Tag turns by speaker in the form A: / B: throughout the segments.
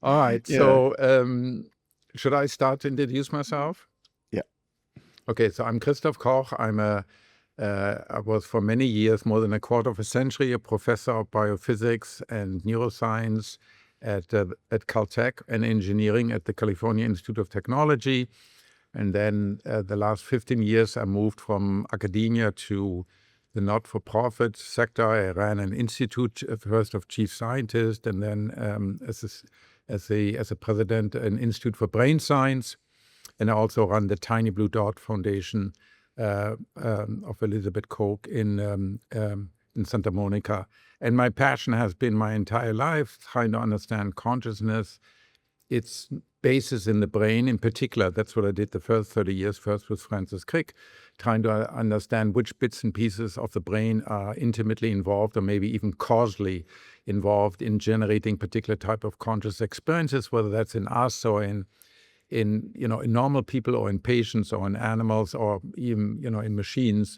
A: All right.
B: Yeah.
A: So, should I start to introduce myself?
B: Yeah.
A: Okay. So I'm Christof Koch. I was for many years, more than a quarter of a century, a professor of biophysics and neuroscience at Caltech and engineering at the California Institute of Technology. And then the last 15 years, I moved from academia to the not-for-profit sector. I ran an institute, first of chief scientist, and then as a president, an institute for brain science. And I also run the Tiny Blue Dot Foundation of Elizabeth Koch in Santa Monica. And my passion has been my entire life trying to understand consciousness, its basis in the brain in particular. That's what I did the first 30 years, first with Francis Crick, trying to understand which bits and pieces of the brain are intimately involved or maybe even causally involved in generating particular type of conscious experiences, whether that's in us or in normal people or in patients or in animals or even, in machines,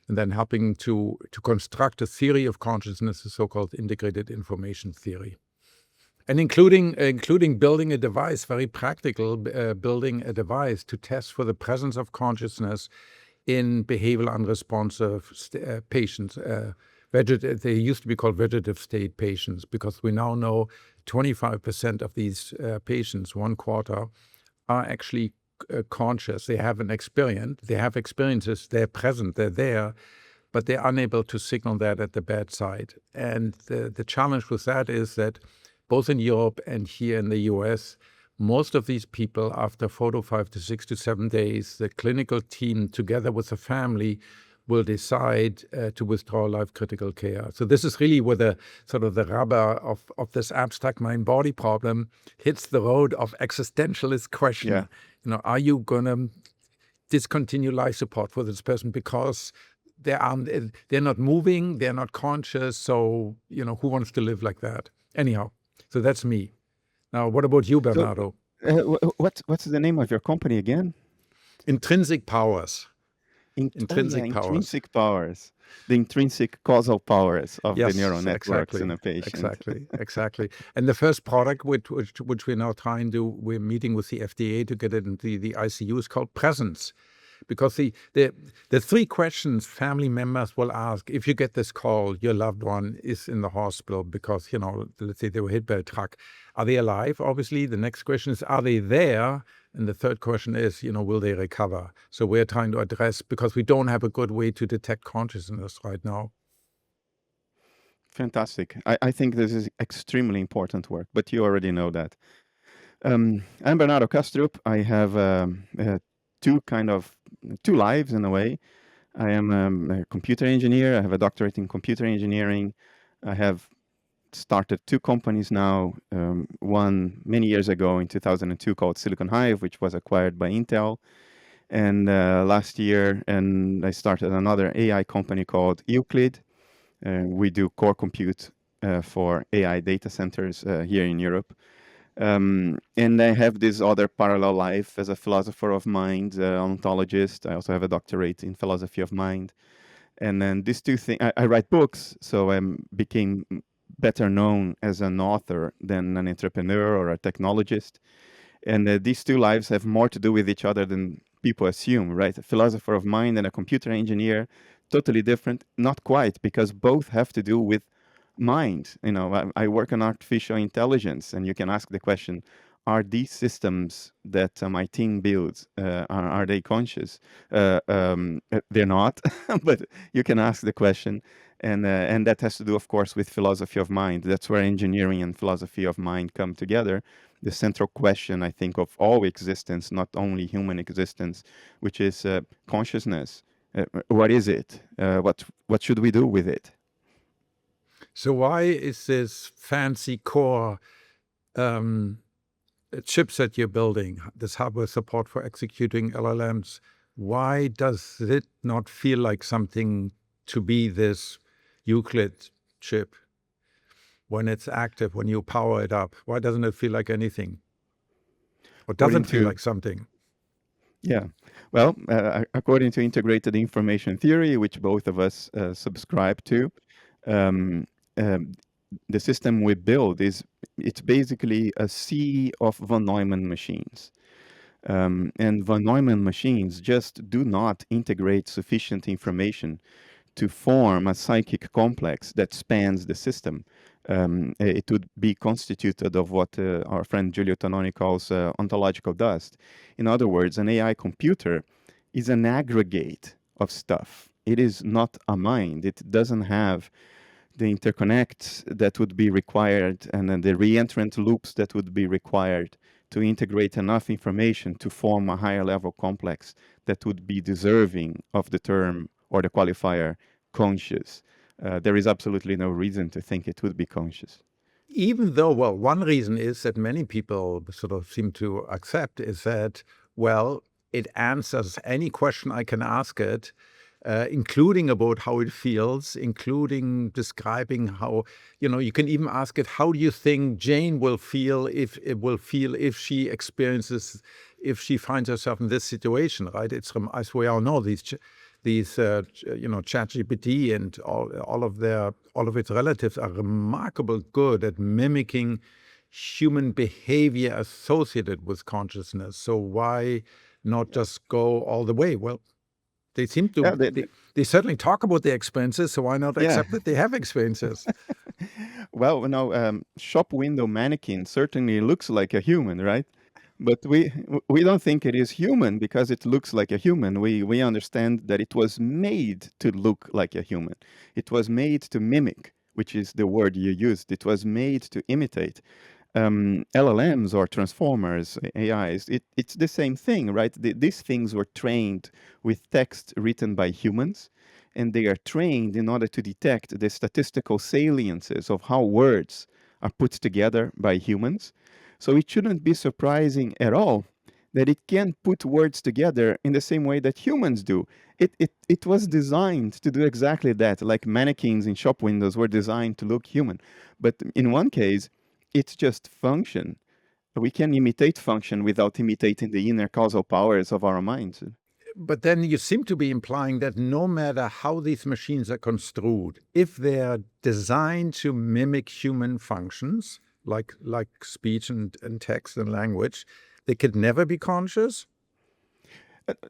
A: and then helping to construct a theory of consciousness, the so-called integrated information theory. And including building a device, very practical, building a device to test for the presence of consciousness in behavioral unresponsive patients. They used to be called vegetative state patients, because we now know 25% of these patients, 1/4, are actually conscious. They have an experience. They have experiences. They're present. They're there, but they're unable to signal that at the bedside. And the challenge with that is that both in Europe and here in the US, most of these people, after 4 to 5 to 6 to 7 days, the clinical team, together with the family, will decide to withdraw life-critical care. So this is really where the sort of the rubber of this abstract mind-body problem hits the road of existentialist question.
B: Yeah.
A: Are you going to discontinue life support for this person because they're not moving, they're not conscious, so, who wants to live like that? Anyhow, so that's me. Now, what about you,
B: So,
A: Bernardo?
B: what's the name of your company again?
A: Intrinsic powers. Intrinsic powers.
B: Intrinsic powers. The intrinsic causal powers of the neural
A: Yes,
B: networks in a patient.
A: exactly. And the first product which we're now we're meeting with the FDA to get it into the ICU, is called Presence. Because the three questions family members will ask if you get this call, your loved one is in the hospital because, let's say they were hit by a truck. Are they alive? Obviously, the next question is, are they there? And the third question is, will they recover? So we're trying to address, because we don't have a good way to detect consciousness right now.
B: Fantastic. I think this is extremely important work, but you already know that. I'm Bernardo Kastrup. I have two lives in a way. I am a computer engineer. I have a doctorate in computer engineering. I have started two companies now. One many years ago in 2002 called Silicon Hive, which was acquired by Intel. And last year, and I started another AI company called Euclid. We do core compute for AI data centers here in Europe. And I have this other parallel life as a philosopher of mind, ontologist. I also have a doctorate in philosophy of mind. And then these two things, I write books, so I became better known as an author than an entrepreneur or a technologist. And these two lives have more to do with each other than people assume, right? A philosopher of mind and a computer engineer, totally different. Not quite, because both have to do with mind. I work on artificial intelligence, and you can ask the question, are these systems that my team builds, are they conscious? They're not, but you can ask the question. And that has to do, of course, with philosophy of mind. That's where engineering and philosophy of mind come together. The central question, I think, of all existence, not only human existence, which is consciousness. What is it? What should we do with it?
A: So why is this fancy core chipset you're building, this hardware support for executing LLMs, why does it not feel like something to be this Euclid chip when it's active, when you power it up? Why doesn't it feel like anything? Or doesn't feel like something?
B: Yeah. Well, according to integrated information theory, which both of us subscribe to, um, the system we build it's basically a sea of von Neumann machines. And von Neumann machines just do not integrate sufficient information to form a psychic complex that spans the system. It would be constituted of what our friend Giulio Tononi calls ontological dust. In other words, an AI computer is an aggregate of stuff. It is not a mind. It doesn't have the interconnects that would be required and then the reentrant loops that would be required to integrate enough information to form a higher level complex that would be deserving of the term or the qualifier conscious. There is absolutely no reason to think it would be conscious.
A: Even though, well, one reason is that many people sort of seem to accept is that, well, it answers any question I can ask it, including about how it feels, including describing how, you can even ask it, how do you think Jane will feel if she experiences, if she finds herself in this situation, right? It's, as we all know, these ChatGPT and all of its relatives are remarkable good at mimicking human behavior associated with consciousness. So why not just go all the way? Well, they seem to.
B: Yeah,
A: they certainly talk about their experiences. So why not
B: Yeah.
A: accept that they have experiences?
B: Well, shop window mannequin certainly looks like a human, right? But we don't think it is human because it looks like a human. We understand that it was made to look like a human. It was made to mimic, which is the word you used. It was made to imitate. LLMs or transformers, AIs, it's the same thing, right? These things were trained with text written by humans, and they are trained in order to detect the statistical saliences of how words are put together by humans. So it shouldn't be surprising at all that it can put words together in the same way that humans do. It was designed to do exactly that, like mannequins in shop windows were designed to look human. But in one case, it's just function. We can imitate function without imitating the inner causal powers of our minds.
A: But then you seem to be implying that no matter how these machines are construed, if they're designed to mimic human functions, like speech and text and language, they could never be conscious?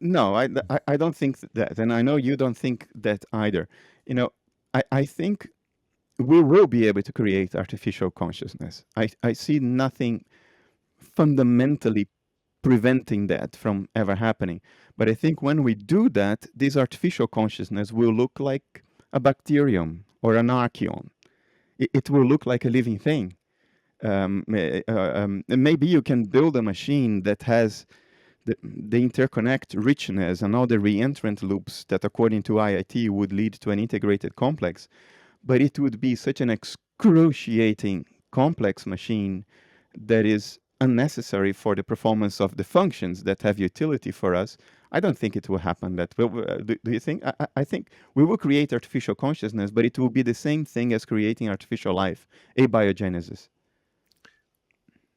B: No, I don't think that. And I know you don't think that either. I think we will be able to create artificial consciousness. I see nothing fundamentally preventing that from ever happening. But I think when we do that, this artificial consciousness will look like a bacterium or an archaeon. It will look like a living thing. Maybe you can build a machine that has the interconnect richness and all the reentrant loops that, according to IIT, would lead to an integrated complex. But it would be such an excruciating complex machine that is unnecessary for the performance of the functions that have utility for us. I don't think it will happen that way. Do you think? I think we will create artificial consciousness, but it will be the same thing as creating artificial life, abiogenesis.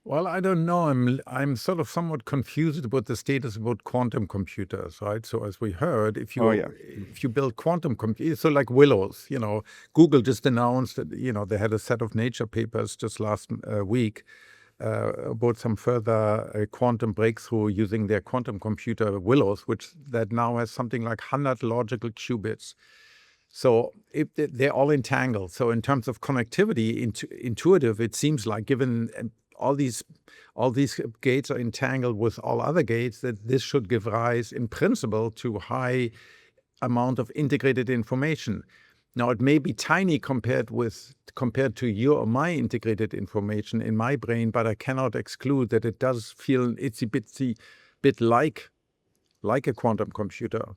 A: Well, I don't know. I'm sort of somewhat confused about the status about quantum computers, right? So as we heard, if you build quantum computers, so like Willows, Google just announced that they had a set of Nature papers just last week about some further quantum breakthrough using their quantum computer Willows, that now has something like 100 logical qubits. So they're all entangled. So in terms of connectivity, intuitive, it seems like given all these gates are entangled with all other gates, that this should give rise, in principle, to high amount of integrated information. Now, it may be tiny compared to your or my integrated information in my brain, but I cannot exclude that it does feel an itsy bitsy bit like a quantum computer.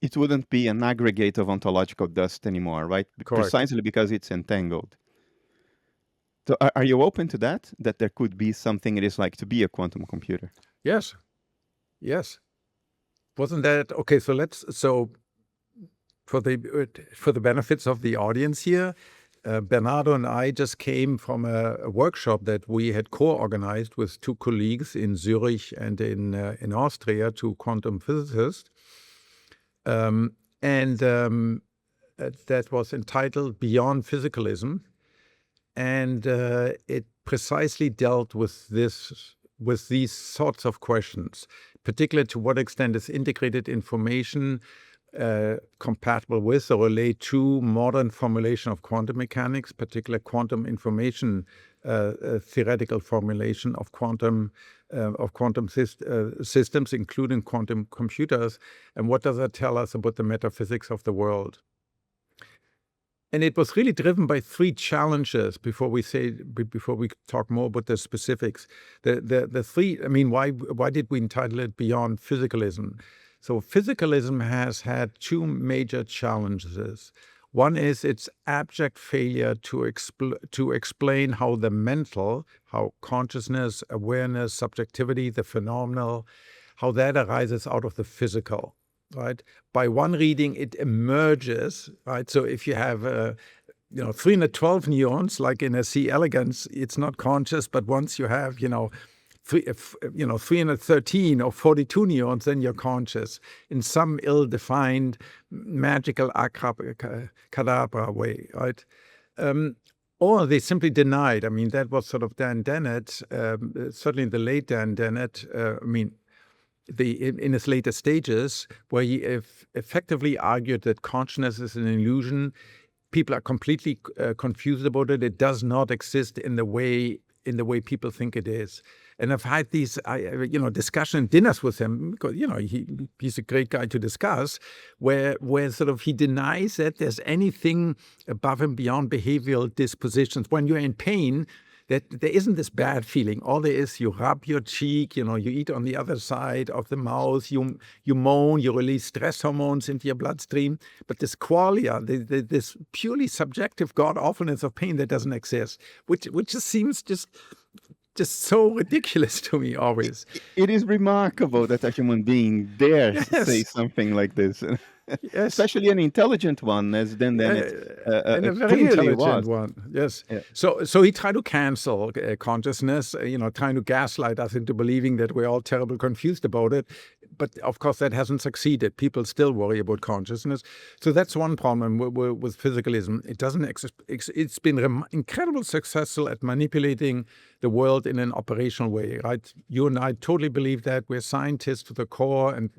B: It wouldn't be an aggregate of ontological dust anymore, right?
A: Correct.
B: Precisely because it's entangled. So are you open to that there could be something it is like to be a quantum computer?
A: Yes. Wasn't that okay? So for the benefits of the audience here, Bernardo and I just came from a workshop that we had co-organized with two colleagues in Zurich and in Austria, two quantum physicists, and that was entitled Beyond Physicalism. And it precisely dealt with these sorts of questions, particularly to what extent is integrated information compatible with or relate to modern formulation of quantum mechanics, particularly quantum information theoretical formulation of quantum systems, including quantum computers, and what does that tell us about the metaphysics of the world? And it was really driven by three challenges. Before we talk more about the specifics, the three. I mean, why did we entitle it Beyond Physicalism? So physicalism has had two major challenges. One is its abject failure to explain how the mental, how consciousness, awareness, subjectivity, the phenomenal, how that arises out of the physical. Right. By one reading, it emerges. Right. So if you have 312 neurons, like in a C. elegans, it's not conscious. But once you have 313 or 42 neurons, then you're conscious in some ill-defined, magical cadabra way. Right. Or they simply denied. I mean, that was sort of Dan Dennett, certainly the late Dan Dennett. In his later stages, where he effectively argued that consciousness is an illusion. People are completely confused about it. It does not exist in the way people think it is. And I've had these, discussion dinners with him because he's a great guy to discuss, where sort of he denies that there's anything above and beyond behavioral dispositions. When you're in pain, that there isn't this bad feeling. All there is, you rub your cheek, you eat on the other side of the mouth, you moan, you release stress hormones into your bloodstream. But this qualia, this purely subjective god-awfulness of pain, that doesn't exist, which just seems just so ridiculous to me always.
B: It is remarkable that a human being dares say something like this. Yes. Especially an intelligent one, as then it
A: and a very intelligent one. Yes. Yeah. So he tried to cancel consciousness, trying to gaslight us into believing that we're all terribly confused about it. But of course, that hasn't succeeded. People still worry about consciousness. So that's one problem with physicalism. It doesn't. It's been incredibly successful at manipulating the world in an operational way. Right? You and I totally believe that we're scientists to the core, and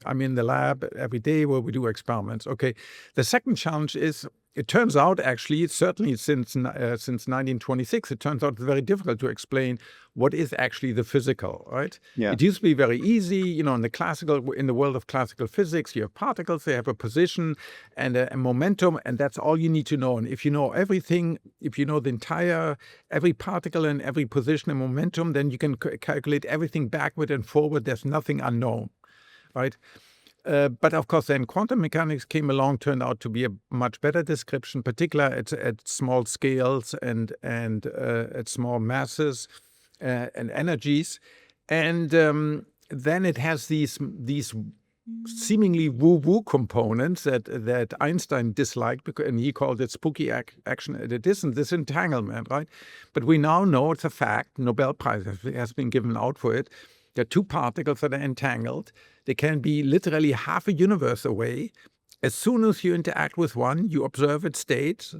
A: I'm in the lab every day where we do experiments. Okay. The second challenge is, it turns out, actually, certainly since 1926, it turns out it's very difficult to explain what is actually the physical, right?
B: Yeah.
A: It used to be very easy, in the world of classical physics, you have particles, they have a position and a momentum, and that's all you need to know. And if you know everything, if you know every particle and every position and momentum, then you can calculate everything backward and forward. There's nothing unknown, right? But of course, then quantum mechanics came along, turned out to be a much better description, particularly at small scales and at small masses and energies. And then it has these seemingly woo-woo components that Einstein disliked, and he called it spooky action at a distance, this entanglement, right? But we now know it's a fact. Nobel Prize has been given out for it. There are two particles that are entangled. They can be literally half a universe away. As soon as you interact with one, you observe its state.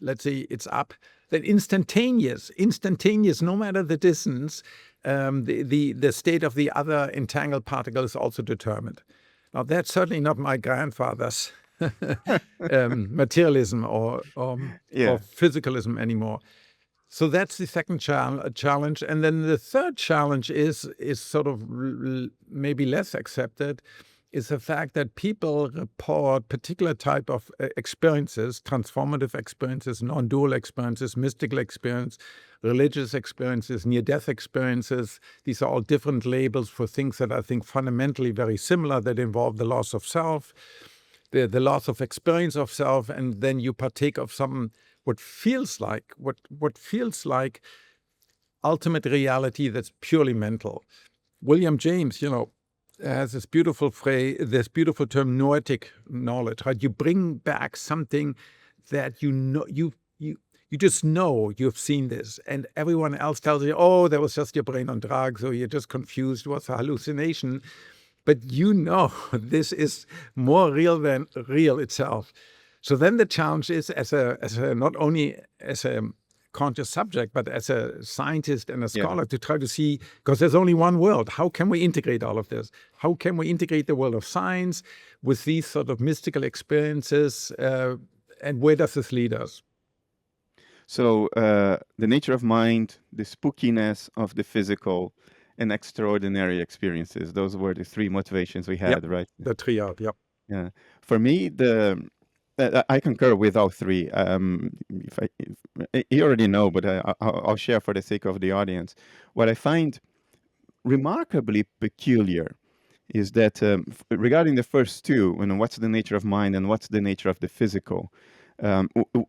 A: Let's say it's up. Then instantaneous, no matter the distance, the state of the other entangled particle is also determined. Now, that's certainly not my grandfather's materialism or physicalism anymore. So that's the second challenge. And then the third challenge is sort of maybe less accepted, is the fact that people report particular type of experiences, transformative experiences, non-dual experiences, mystical experience, religious experiences, near-death experiences. These are all different labels for things that I think fundamentally very similar, that involve the loss of self, the loss of experience of self, and then you partake of what feels like ultimate reality that's purely mental. William James, has this beautiful phrase, this beautiful term, noetic knowledge, right? You bring back something that you just know you've seen this, and everyone else tells you, oh, that was just your brain on drugs, or you're just confused, what's a hallucination? But this is more real than real itself. So then the challenge is, as a not only as a conscious subject, but as a scientist and a scholar, to try to see, because there's only one world, how can we integrate all of this? How can we integrate the world of science with these sort of mystical experiences, and where does this lead us?
B: So the nature of mind, the spookiness of the physical, and extraordinary experiences. Those were the three motivations we had, right?
A: The triad,
B: Yeah. For me, I concur with all three. You already know, but I'll share for the sake of the audience. What I find remarkably peculiar is that regarding the first two, what's the nature of mind and what's the nature of the physical,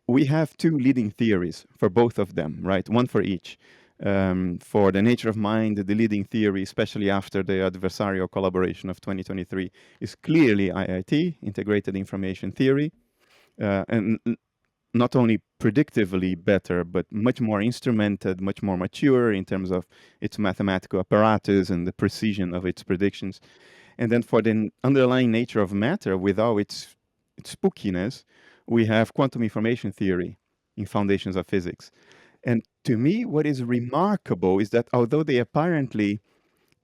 B: we have two leading theories for both of them, right? One for each. For the nature of mind, the leading theory, especially after the adversarial collaboration of 2023, is clearly IIT, Integrated Information Theory, and not only predictively better, but much more instrumented, much more mature in terms of its mathematical apparatus and the precision of its predictions. And then for the underlying nature of matter, with all its spookiness, we have quantum information theory in Foundations of Physics. And to me, what is remarkable is that although they apparently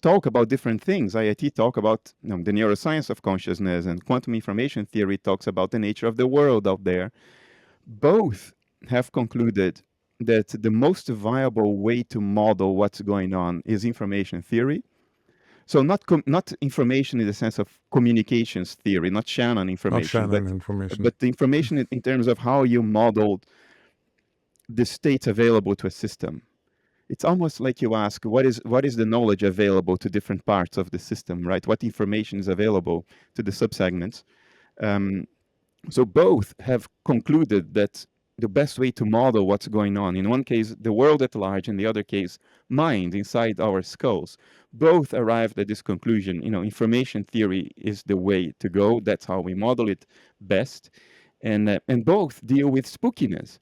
B: talk about different things, IIT talk about the neuroscience of consciousness, and quantum information theory talks about the nature of the world out there, both have concluded that the most viable way to model what's going on is information theory. So not information in the sense of communications theory, not Shannon information, but the information in terms of how you modeled the states available to a system. It's almost like you ask, what is the knowledge available to different parts of the system, right? What information is available to the subsegments? So both have concluded that the best way to model what's going on, in one case, the world at large, in the other case, mind inside our skulls, both arrived at this conclusion. Information theory is the way to go. That's how we model it best. And both deal with spookiness.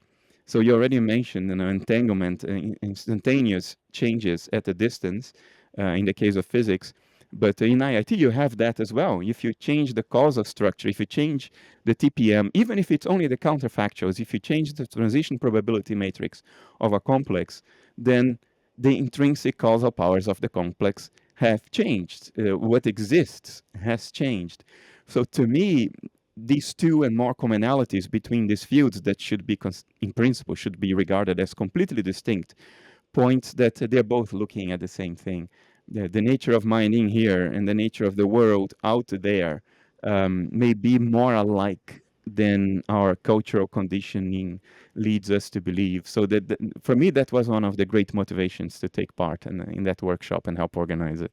B: So you already mentioned entanglement, instantaneous changes at a distance, in the case of physics. But in IIT, you have that as well. If you change the causal structure, if you change the TPM, even if it's only the counterfactuals, if you change the transition probability matrix of a complex, then the intrinsic causal powers of the complex have changed. What exists has changed. So to me, these two and more commonalities between these fields that should be, in principle, should be regarded as completely distinct, points that they're both looking at the same thing. The nature of mind in here and the nature of the world out there may be more alike than our cultural conditioning leads us to believe. So that for me, that was one of the great motivations to take part in that workshop and help organize it.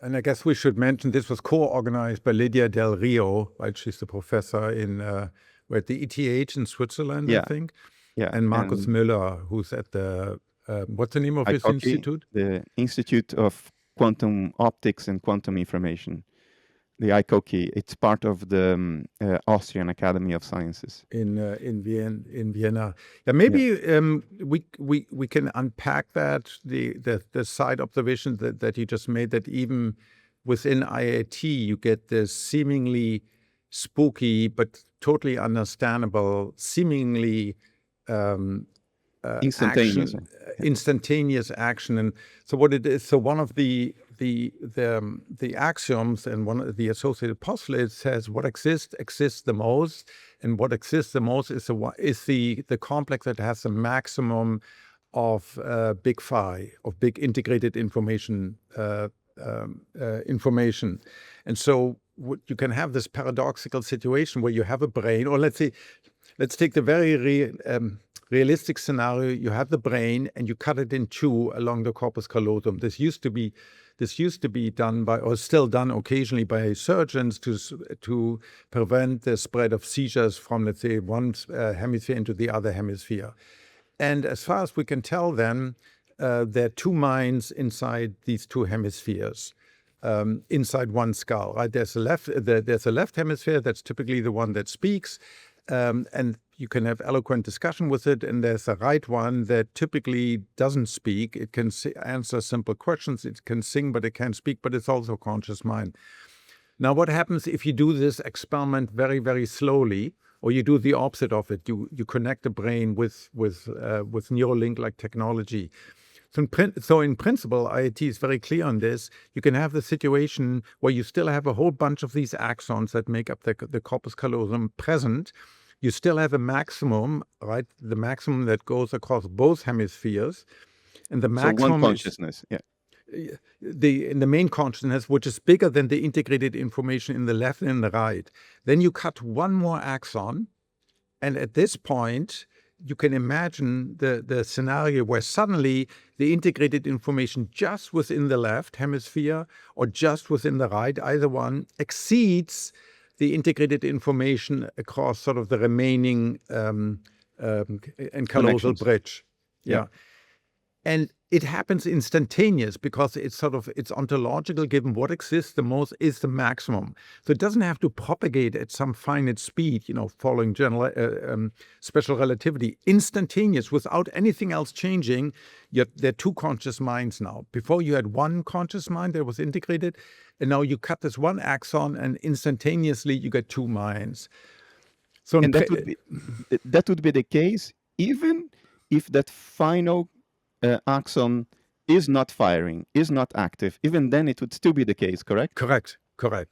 A: And I guess we should mention this was co-organized by Lydia Del Rio, right? She's the professor at the ETH in Switzerland, I think.
B: Yeah.
A: And Markus Müller, who's at the what's the name of this institute?
B: The Institute of Quantum Optics and Quantum Information, the ICOQI. It's part of the Austrian Academy of Sciences
A: in Vienna. Yeah, maybe we can unpack that the side observation that you just made, that even within IIT you get this seemingly spooky but totally understandable, seemingly instantaneous action. And so what it is, so one of the axioms and one of the associated postulates says what exists the most, and what exists the most is the complex that has the maximum of big phi, of big integrated information. And so you can have this paradoxical situation where you have a brain, or let's take the very realistic scenario. You have the brain and you cut it in two along the corpus callosum. This used to be done by, or still done occasionally by surgeons to prevent the spread of seizures from, let's say, one hemisphere into the other hemisphere. And as far as we can tell, then there are two minds inside these two hemispheres. Inside one skull, right? There's a left hemisphere that's typically the one that speaks, and you can have eloquent discussion with it. And there's a right one that typically doesn't speak. It can answer simple questions. It can sing, but it can't speak. But it's also a conscious mind. Now, what happens if you do this experiment very, very slowly, or you do the opposite of it? You connect the brain with Neuralink-like technology. So in principle, IIT is very clear on this. You can have the situation where you still have a whole bunch of these axons that make up the corpus callosum present. You still have a maximum, right? The maximum that goes across both hemispheres. And the
B: So one
A: maximum is
B: consciousness, yeah.
A: in the main consciousness, which is bigger than the integrated information in the left and in the right. Then you cut one more axon. And at this point, you can imagine the scenario where suddenly the integrated information just within the left hemisphere or just within the right, either one, exceeds the integrated information across sort of the remaining encallosal bridge. Yeah. And it happens instantaneous because it's ontological, given what exists the most is the maximum. So it doesn't have to propagate at some finite speed, following special relativity. Instantaneous, without anything else changing. There are two conscious minds now. Before you had one conscious mind that was integrated, and now you cut this one axon and instantaneously you get two minds. So
B: and that would be the case even if that final axon is not firing, is not active. Even then, it would still be the case, correct?
A: Correct.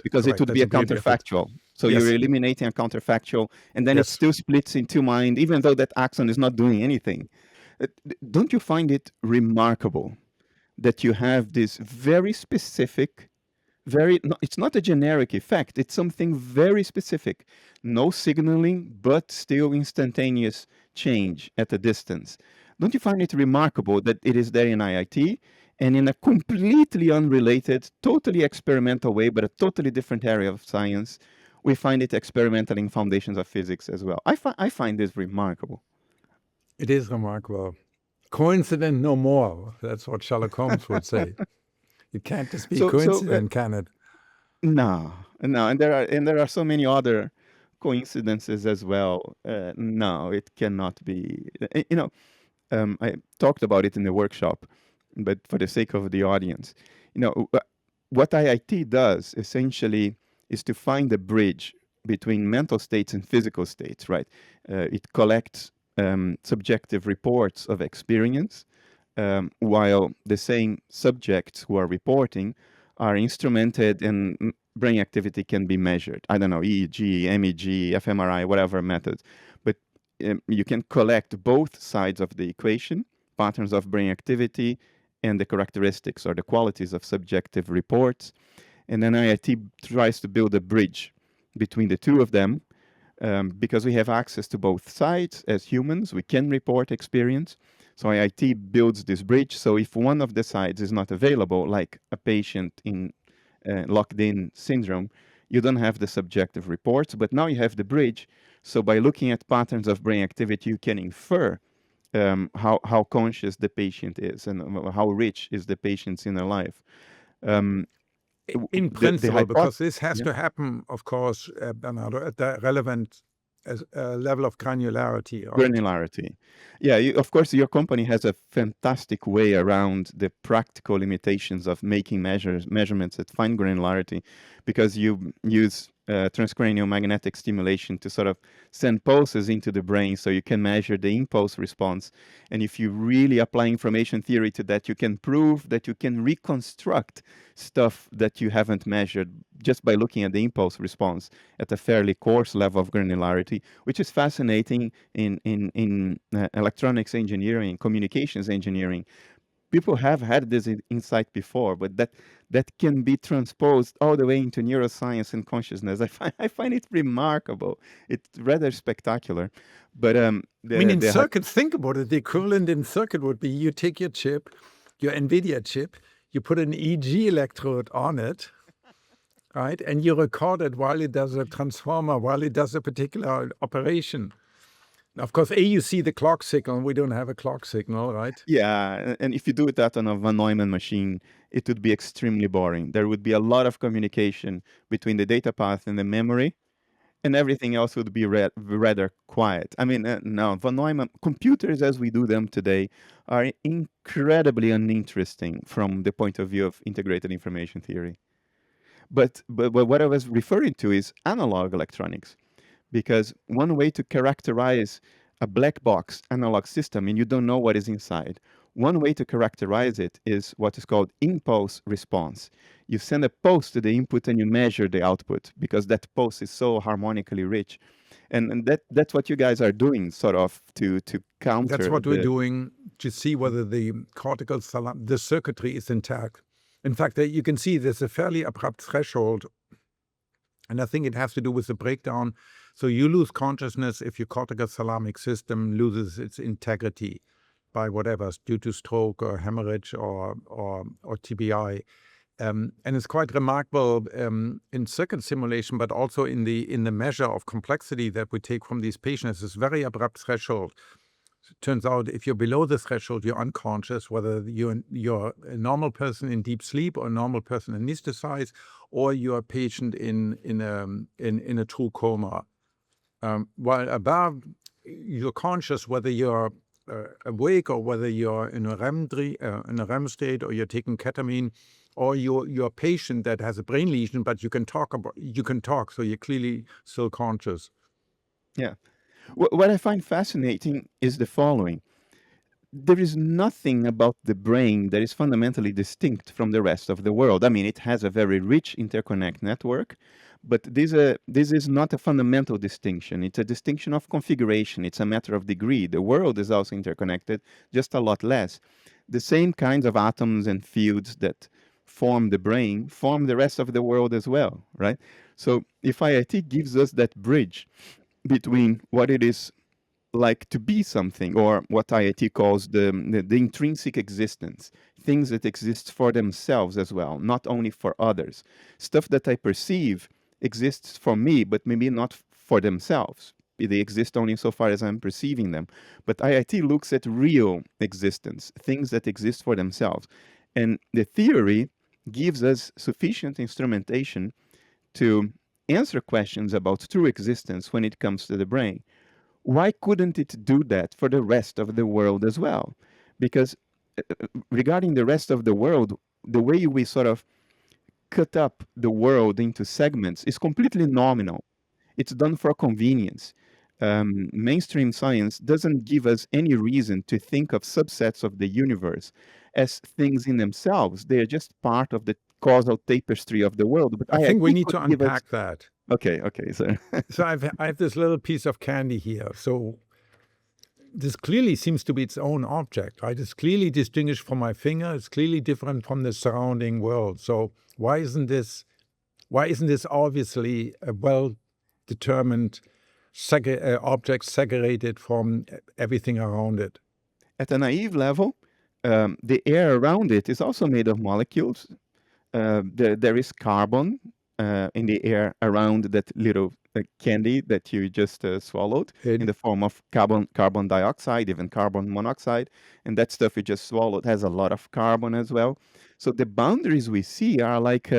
B: Because it would be a counterfactual. So
A: yes.
B: You're eliminating a counterfactual, and then it still splits in two minds, even though that axon is not doing anything. Don't you find it remarkable that you have this very specific, it's not a generic effect, it's something very specific. No signaling, but still instantaneous change at a distance. Don't you find it remarkable that it is there in IIT and in a completely unrelated, totally experimental way, but a totally different area of science, we find it experimental in foundations of physics as well? I find this remarkable.
A: It is remarkable. Coincident no more. That's what Sherlock Holmes would say. It can't just be coincident, can it?
B: No. And there are so many other coincidences as well. No, it cannot be. I talked about it in the workshop, but for the sake of the audience, what IIT does essentially is to find a bridge between mental states and physical states, right? It collects subjective reports of experience, while the same subjects who are reporting are instrumented and brain activity can be measured. I don't know, EEG, MEG, fMRI, whatever method. But you can collect both sides of the equation, patterns of brain activity and the characteristics or the qualities of subjective reports. And then IIT tries to build a bridge between the two of them, because we have access to both sides as humans. We can report experience. So IIT builds this bridge. So if one of the sides is not available, like a patient in locked-in syndrome, you don't have the subjective reports, but now you have the bridge. So by looking at patterns of brain activity, you can infer how conscious the patient is and how rich is the patient's inner life.
A: In principle, because this has to happen, of course, Bernardo, at the relevant level of granularity. Right?
B: Granularity. Yeah, of course, your company has a fantastic way around the practical limitations of making measurements at fine granularity, because you use transcranial magnetic stimulation to sort of send pulses into the brain so you can measure the impulse response. And if you really apply information theory to that, you can prove that you can reconstruct stuff that you haven't measured just by looking at the impulse response at a fairly coarse level of granularity, which is fascinating in electronics engineering, communications engineering. People have had this insight before, but that can be transposed all the way into neuroscience and consciousness. I find it remarkable. It's rather spectacular. But
A: in circuits, think about it. The equivalent in circuit would be you take your chip, your NVIDIA chip, you put an EEG electrode on it, right? And you record it while it does a transformer, while it does a particular operation. Of course, you see the clock signal. We don't have a clock signal, right?
B: Yeah, and if you do that on a von Neumann machine, it would be extremely boring. There would be a lot of communication between the data path and the memory, and everything else would be rather quiet. I mean, no, von Neumann computers as we do them today are incredibly uninteresting from the point of view of integrated information theory. But what I was referring to is analog electronics, because one way to characterize a black box analog system and you don't know what is inside, one way to characterize it is what is called impulse response. You send a pulse to the input and you measure the output because that pulse is so harmonically rich. And that's what you guys are doing, sort of, to
A: That's
B: counter
A: what we're
B: the.
A: doing to see whether the cortical the circuitry is intact. In fact, you can see there's a fairly abrupt threshold, and I think it has to do with the breakdown. So you lose consciousness if your cortical thalamic system loses its integrity by whatever, due to stroke or hemorrhage or TBI. And it's quite remarkable in circuit simulation, but also in the measure of complexity that we take from these patients. This very abrupt threshold. It turns out if you're below the threshold, you're unconscious, whether you're a normal person in deep sleep or a normal person anesthetized, or you're a patient in a true coma. While above, you're conscious whether you're awake or whether you're in a REM state, or you're taking ketamine, or you're a patient that has a brain lesion, but you can talk, so you're clearly still conscious.
B: Yeah. What I find fascinating is the following. There is nothing about the brain that is fundamentally distinct from the rest of the world. I mean, it has a very rich interconnect network, but this is not a fundamental distinction. It's a distinction of configuration. It's a matter of degree. The world is also interconnected, just a lot less. The same kinds of atoms and fields that form the brain form the rest of the world as well, right? So if IIT gives us that bridge between what it is like to be something, or what IIT calls the intrinsic existence, things that exist for themselves as well, not only for others. Stuff that I perceive exists for me, but maybe not for themselves. They exist only insofar as I'm perceiving them. But IIT looks at real existence, things that exist for themselves. And the theory gives us sufficient instrumentation to answer questions about true existence when it comes to the brain. Why couldn't it do that for the rest of the world as well? Because regarding the rest of the world, the way we sort of cut up the world into segments is completely nominal. It's done for convenience. Mainstream science doesn't give us any reason to think of subsets of the universe as things in themselves. They are just part of the causal tapestry of the world. But
A: I think we
B: IIT
A: need to
B: could give us.
A: unpack that.
B: Okay, so
A: So I have this little piece of candy here. So this clearly seems to be its own object, right? It's clearly distinguished from my finger. It's clearly different from the surrounding world. So why isn't this obviously a well-determined object segregated from everything around it?
B: at a naive level, the air around it is also made of molecules. There is carbon in the air around that little candy that you just swallowed, in the form of carbon dioxide, even carbon monoxide, and that stuff you just swallowed has a lot of carbon as well. So the boundaries we see are like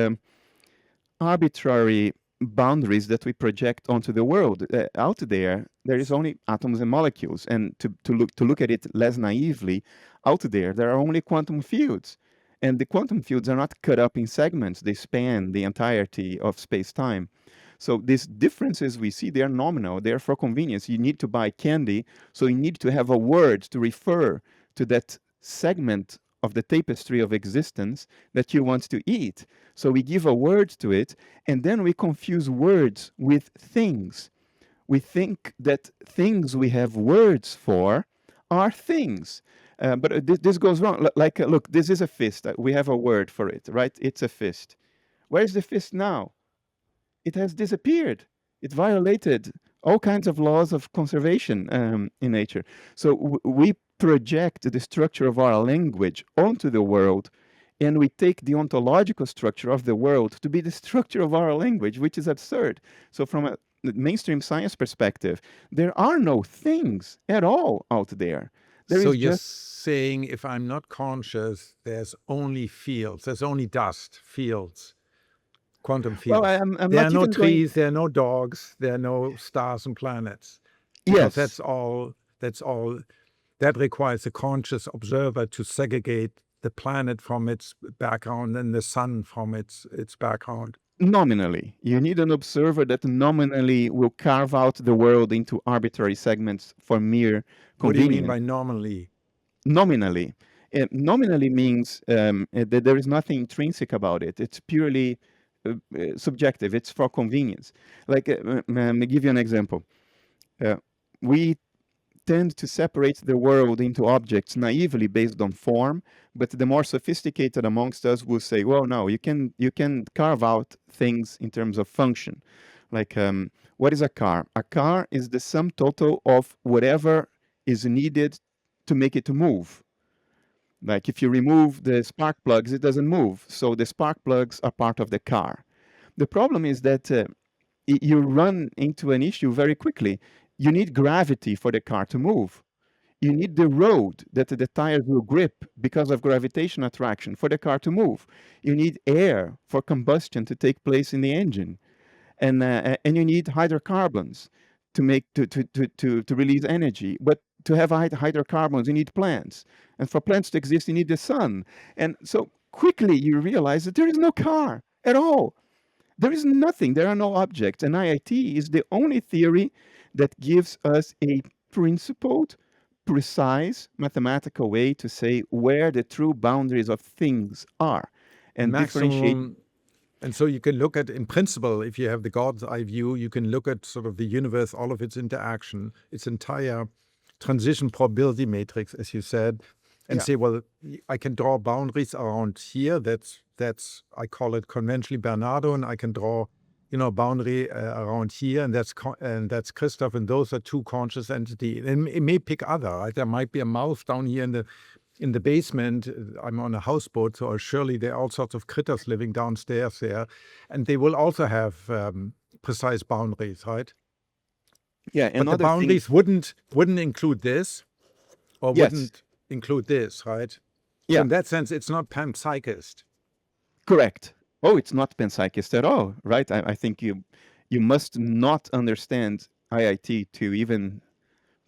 B: arbitrary boundaries that we project onto the world. Out there is only atoms and molecules, and to look at it less naively, out there are only quantum fields, and the quantum fields are not cut up in segments. They span the entirety of space-time. So these differences we see, they are nominal. They are for convenience. You need to buy candy, so you need to have a word to refer to that segment of the tapestry of existence that you want to eat. So we give a word to it, and then we confuse words with things. We think that things we have words for are things. But this goes wrong. Like, look, this is a fist. We have a word for it, right? It's a fist. Where's the fist now? It has disappeared. It violated all kinds of laws of conservation in nature. So we project the structure of our language onto the world, and we take the ontological structure of the world to be the structure of our language, which is absurd. So from a mainstream science perspective, there are no things at all out there. There
A: So
B: is
A: you're
B: just
A: saying if I'm not conscious, there's only fields, there's only dust, fields, quantum
B: well,
A: fields.
B: I'm
A: There are
B: not
A: no
B: even going.
A: trees, there are no dogs, there are no stars and planets. Because
B: Yes,
A: that requires a conscious observer to segregate the planet from its background and the sun from its background.
B: Nominally. You need an observer that nominally will carve out the world into arbitrary segments for mere
A: What do you mean
B: convenience.
A: by normally?
B: Nominally. Nominally means that there is nothing intrinsic about it. It's purely subjective. It's for convenience. Like, let me give you an example. We tend to separate the world into objects naively based on form, but the more sophisticated amongst us will say, well, no, you can carve out things in terms of function. Like, what is a car? A car is the sum total of whatever is needed to make it move. Like, if you remove the spark plugs, it doesn't move. So the spark plugs are part of the car. The problem is that you run into an issue very quickly. You need gravity for the car to move. You need the road that the tires will grip because of gravitation attraction for the car to move. You need air for combustion to take place in the engine. And you need hydrocarbons to make to release energy. But to have hydrocarbons, you need plants. And for plants to exist, you need the sun. And so quickly you realize that there is no car at all. There is nothing. There are no objects. And IIT is the only theory that gives us a principled, precise mathematical way to say where the true boundaries of things are and differentiate.
A: Maximum. And so you can look at, in principle, if you have the God's eye view, you can look at sort of the universe, all of its interaction, its entire transition probability matrix, as you said, and
B: Yeah.
A: say, well, I can draw boundaries around here. That's I call it conventionally Bernardo, and I can draw, boundary around here, and that's Christof, and those are two conscious entities. And it may pick other, right? There might be a mouse down here in the basement. I'm on a houseboat, so surely there are all sorts of critters living downstairs there, and they will also have precise boundaries, right?
B: Yeah,
A: But the
B: another thing.
A: boundaries wouldn't include this, or
B: Yes.
A: wouldn't include this, right? So
B: Yeah.
A: in that sense, it's not panpsychist.
B: Correct. Oh, it's not panpsychist at all, right? I think you must not understand IIT to even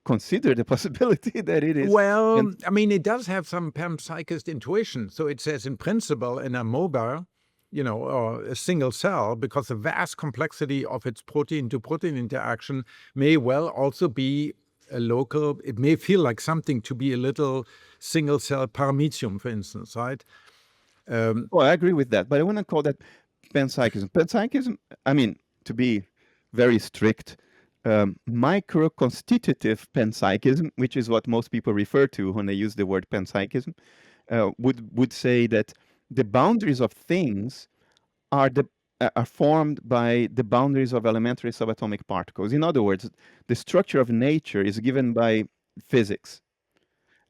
B: consider the possibility that it is.
A: Well, I mean, it does have some panpsychist intuition. So it says, in principle, an amoeba, or a single cell, because the vast complexity of its protein-to-protein interaction may well also be a local, it may feel like something to be a little single-cell paramecium, for instance, right?
B: Well, I agree with that, but I want to call that panpsychism. Panpsychism, I mean, to be very strict, micro-constitutive panpsychism, which is what most people refer to when they use the word panpsychism, would say that the boundaries of things are formed by the boundaries of elementary subatomic particles. In other words, the structure of nature is given by physics,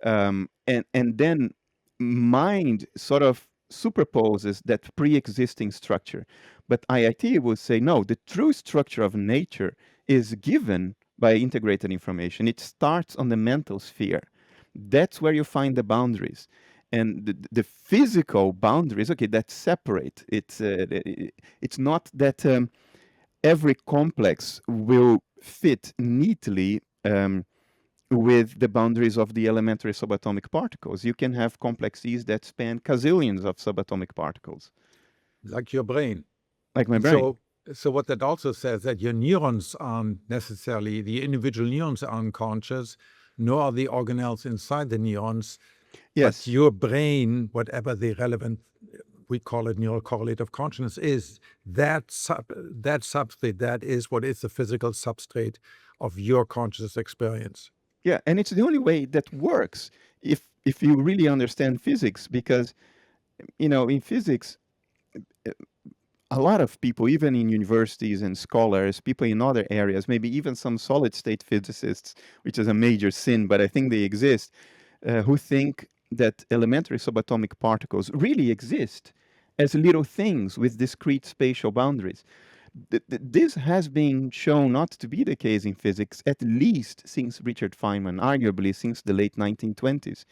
B: and then mind sort of superposes that pre-existing structure. But IIT would say no, the true structure of nature is given by integrated information. It starts on the mental sphere. That's where you find the boundaries. And the physical boundaries, okay, that's separate. It's not that every complex will fit neatly with the boundaries of the elementary subatomic particles. You can have complexes that span gazillions of subatomic particles.
A: Like your brain.
B: Like my brain.
A: So what that also says, that your neurons aren't necessarily, the individual neurons aren't conscious, nor are the organelles inside the neurons.
B: Yes.
A: But your brain, whatever the relevant, we call it neural correlative consciousness, is that substrate, that is what is the physical substrate of your conscious experience.
B: Yeah, and it's the only way that works if you really understand physics, because in physics, a lot of people, even in universities and scholars, people in other areas, maybe even some solid state physicists, which is a major sin, but I think they exist, who think that elementary subatomic particles really exist as little things with discrete spatial boundaries. This has been shown not to be the case in physics, at least since Richard Feynman, arguably since the late 1920s.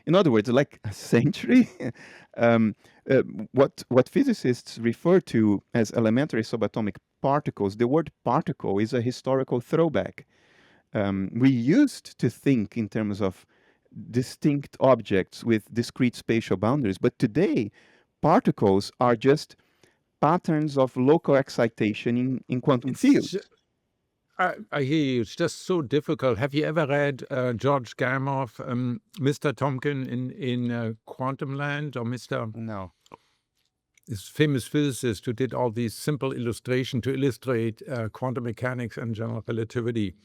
B: In other words, like a century. What physicists refer to as elementary subatomic particles, the word particle is a historical throwback. We used to think in terms of distinct objects with discrete spatial boundaries, but today particles are just patterns of local excitation in quantum
A: It's
B: fields.
A: I hear you. It's just so difficult. Have you ever read George Gamow, Mr. Tompkin in Quantum Land, or Mr.
B: No.
A: this famous physicist who did all these simple illustration to illustrate quantum mechanics and general relativity?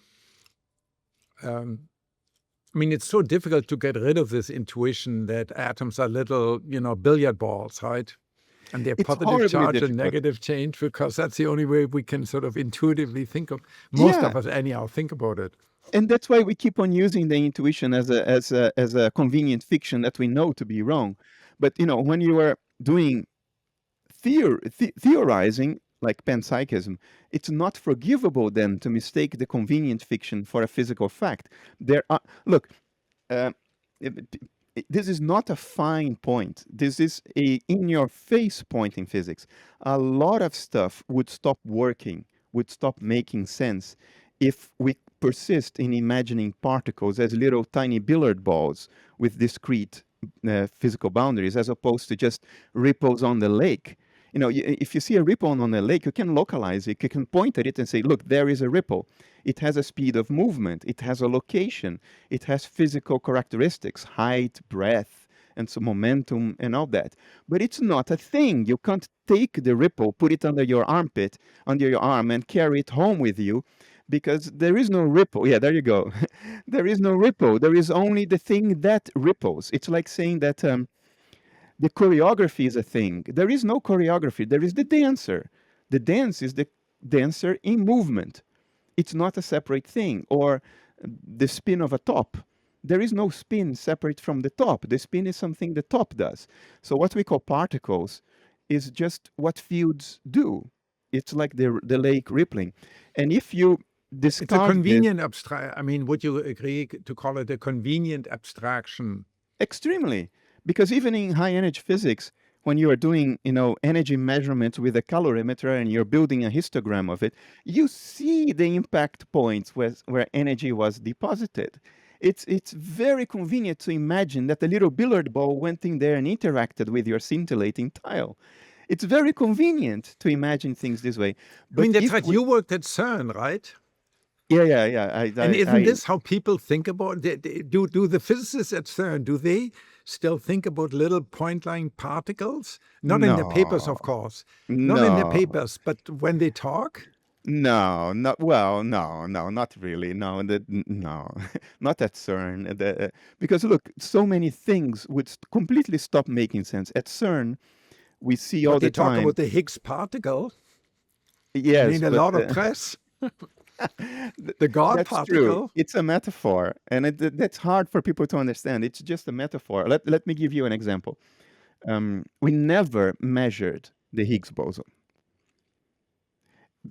A: I mean, it's so difficult to get rid of this intuition that atoms are little, billiard balls, right? And they're
B: It's
A: positive
B: horribly
A: charge and
B: difficult.
A: negative change, because that's the only way we can sort of intuitively think of, most of us anyhow, think about it.
B: And that's why we keep on using the intuition as a convenient fiction that we know to be wrong. But when you are doing theorizing, like panpsychism, it's not forgivable then to mistake the convenient fiction for a physical fact. There are this is not a fine point. This is a in-your-face point in physics. A lot of stuff would stop working, would stop making sense if we persist in imagining particles as little tiny billiard balls with discrete physical boundaries, as opposed to just ripples on the lake. If you see a ripple on a lake, you can localize it. You can point at it and say, look, there is a ripple. It has a speed of movement. It has a location. It has physical characteristics, height, breadth, and so momentum and all that. But it's not a thing. You can't take the ripple, put it under your armpit, under your arm, and carry it home with you, because there is no ripple. Yeah, there you go. There is no ripple. There is only the thing that ripples. It's like saying that the choreography is a thing. There is no choreography. There is the dancer. The dance is the dancer in movement. It's not a separate thing. Or the spin of a top. There is no spin separate from the top. The spin is something the top does. So what we call particles is just what fields do. It's like the lake rippling. And if you
A: It's a
B: discard
A: convenient abstract. I mean, would you agree to call it a convenient abstraction?
B: Extremely. Because even in high energy physics, when you are doing, energy measurements with a calorimeter and you're building a histogram of it, you see the impact points where energy was deposited. It's very convenient to imagine that a little billiard ball went in there and interacted with your scintillating tile. It's very convenient to imagine things this way.
A: I mean,
B: But
A: that's
B: if
A: right.
B: we-
A: You worked at CERN, right?
B: yeah.
A: And isn't this how people think about it? Do the physicists at CERN, do they still think about little point-line particles? Not in the papers, of course. Not in the
B: No.
A: papers, but when they talk?
B: No, not really. No, no, not at CERN. Because look, so many things would completely stop making sense. At CERN, we see all
A: But they
B: the
A: talk
B: time.
A: about the Higgs particle. I
B: Yes,
A: mean, a
B: but
A: lot of press. The God
B: that's
A: particle.
B: true. It's a metaphor, and that's hard for people to understand. It's just a metaphor. Let me give you an example. We never measured the Higgs boson.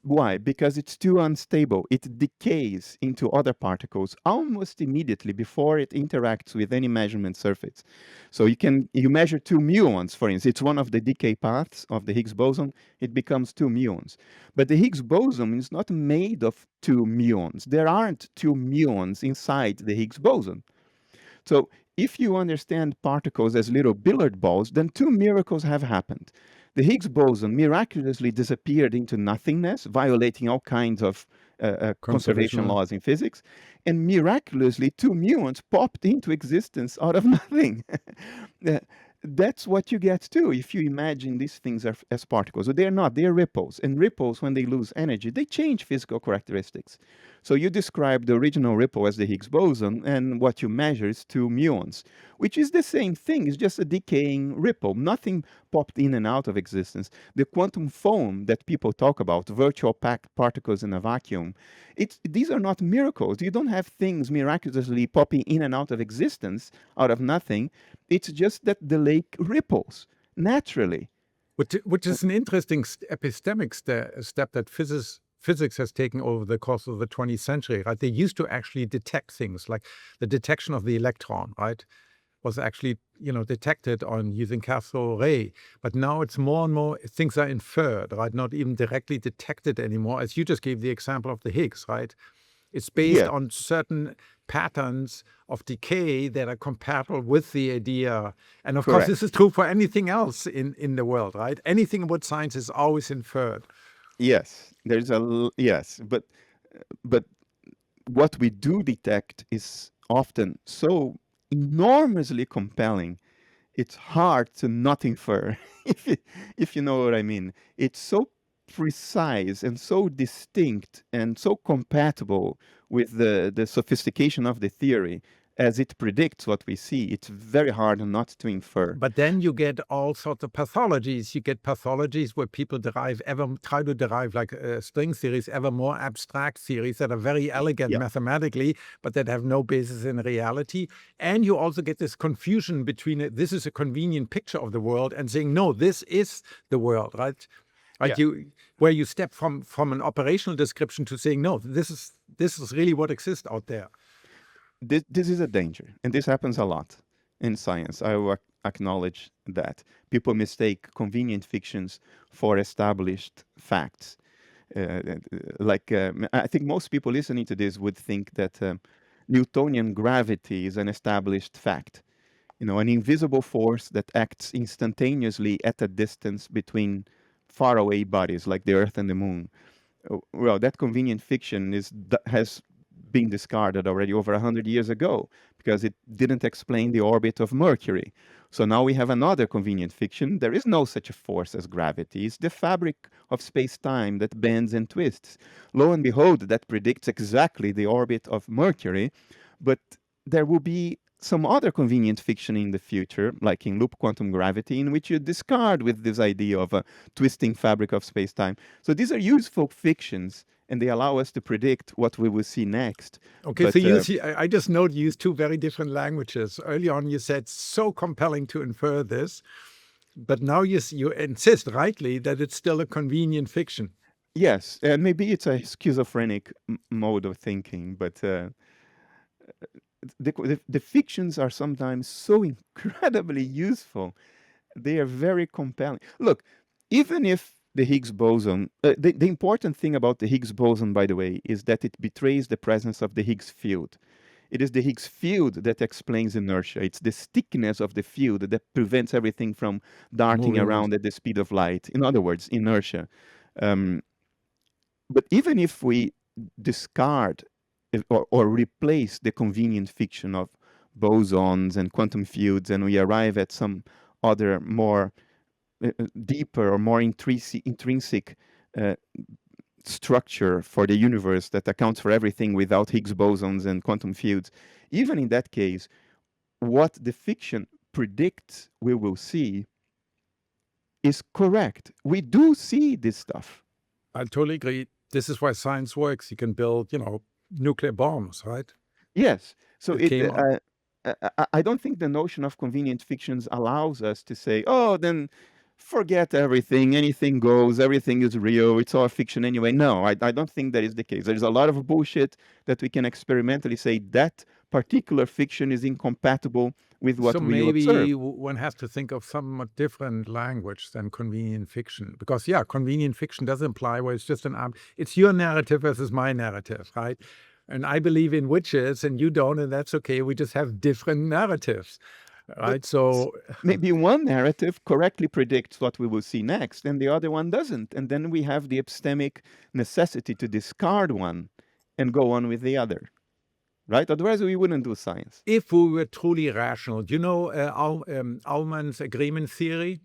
B: Why? Because it's too unstable. It decays into other particles almost immediately before it interacts with any measurement surface. So you measure two muons, for instance. It's one of the decay paths of the Higgs boson. It becomes two muons. But the Higgs boson is not made of two muons. There aren't two muons inside the Higgs boson. So if you understand particles as little billiard balls, then two miracles have happened. The Higgs boson miraculously disappeared into nothingness, violating all kinds of conservation laws in physics, and miraculously two muons popped into existence out of nothing. That's what you get too if you imagine these things as particles. So they're not, they're ripples. And ripples, when they lose energy, they change physical characteristics. So you describe the original ripple as the Higgs boson, and what you measure is two muons, which is the same thing. It's just a decaying ripple. Nothing popped in and out of existence. The quantum foam that people talk about, virtual packed particles in a vacuum, these are not miracles. You don't have things miraculously popping in and out of existence out of nothing. It's just that the lake ripples naturally.
A: Which is an interesting epistemic step that physics has taken over the course of the 20th century, right? They used to actually detect things, like the detection of the electron, right, was actually, detected on using cathode ray. But now it's more and more things are inferred, right, not even directly detected anymore, as you just gave the example of the Higgs, right? It's based
B: Yeah,
A: on certain patterns of decay that are compatible with the idea. And of course, this
B: correct.
A: is true for anything else in the world, right? Anything about science is always inferred.
B: Yes, yes, but what we do detect is often so enormously compelling. It's hard to not infer, if you know what I mean. It's so precise and so distinct and so compatible with the sophistication of the theory as it predicts what we see. It's very hard not to infer.
A: But then you get all sorts of pathologies. You get pathologies where people try to derive like string theories, ever more abstract theories that are very elegant
B: Yeah,
A: mathematically, but that have no basis in reality. And you also get this confusion between this is a convenient picture of the world and saying, no, this is the world, right?
B: yeah.
A: Like where you step from an operational description to saying, no, this is really what exists out there.
B: This is a danger, and this happens a lot in science. I will acknowledge that people mistake convenient fictions for established facts. I think most people listening to this would think that Newtonian gravity is an established fact. You know, an invisible force that acts instantaneously at a distance between faraway bodies like the Earth and the Moon. Well, that convenient fiction has been discarded already over 100 years ago because it didn't explain the orbit of Mercury. So now we have another convenient fiction. There is no such a force as gravity. It's the fabric of space-time that bends and twists. Lo and behold, that predicts exactly the orbit of Mercury, but there will be some other convenient fiction in the future, like in loop quantum gravity, in which you discard with this idea of a twisting fabric of space-time. So these are useful fictions, and they allow us to predict what we will see next.
A: Okay, so
B: But
A: you see, I just note you use two very different languages. Early on, you said so compelling to infer this, but now you insist rightly that it's still a convenient fiction.
B: yes, and maybe it's a schizophrenic mode of thinking, but the fictions are sometimes so incredibly useful. They are very compelling. Look, even if the Higgs boson, the important thing about the Higgs boson, by the way, is that it betrays the presence of the Higgs field. It is the Higgs field that explains inertia. It's the stickiness of the field that prevents everything from darting
A: Moving on.
B: around at the speed of light. In other words, inertia. Um, but even if we discard or replace the convenient fiction of bosons and quantum fields and we arrive at some other more deeper or more intrinsic uh, structure for the universe that accounts for everything without Higgs bosons and quantum fields, even in that case, what the fiction predicts we will see is correct. We do see this stuff.
A: I totally agree. This is why science works. You can build, nuclear bombs, right?
B: Yes. So
A: It came up.
B: I don't think the notion of convenient fictions allows us to say, oh, then forget everything, anything goes, everything is real, it's all fiction anyway. No, I don't think that is the case. There's a lot of bullshit that we can experimentally say that particular fiction is incompatible with
A: So
B: what we observe.
A: maybe one has to think of somewhat different language than convenient fiction. Because, yeah, convenient fiction does imply where it's just it's your narrative versus my narrative, right? And I believe in witches and you don't, and that's okay. We just have different narratives,
B: But
A: right? So
B: maybe one narrative correctly predicts what we will see next, and the other one doesn't. And then we have the epistemic necessity to discard one and go on with the other, right? Otherwise, we wouldn't do science.
A: if we were truly rational, do you know Aumann's agreement theory?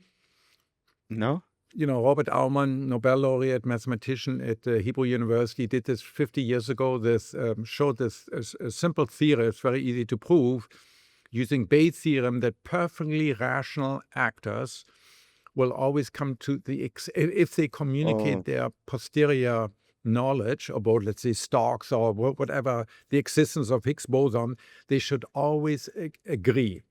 B: No?
A: Robert Aumann, Nobel laureate mathematician at Hebrew University, did this 50 years ago. This showed this a simple theory. It's very easy to prove using Bayes' theorem that perfectly rational actors will always come to if they communicate
B: Oh,
A: their posterior knowledge about, let's say, stocks or whatever, the existence of Higgs boson, they should always agree.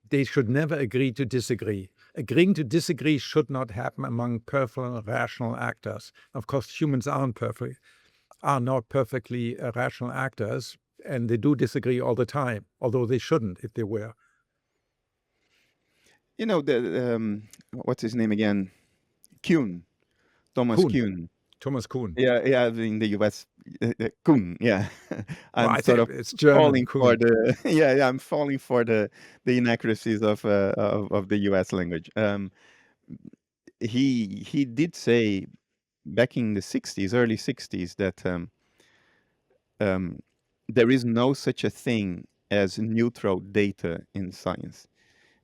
A: They should never agree to disagree. Agreeing to disagree should not happen among perfect rational actors. Of course, humans are not perfectly rational actors, and they do disagree all the time, although they shouldn't if they were.
B: you know, what's his name again? Kuhn, Thomas
A: Kuhn,
B: Kuhn.
A: Thomas Kuhn.
B: Yeah, yeah, in the US, Kuhn, yeah.
A: Well,
B: I'm
A: I
B: sort
A: think
B: of
A: it's German.
B: falling for
A: Cool.
B: the yeah, I'm falling for the inaccuracies of the U.S. language. He did say back in the 60s, early 60s, that um, there is no such a thing as neutral data in science.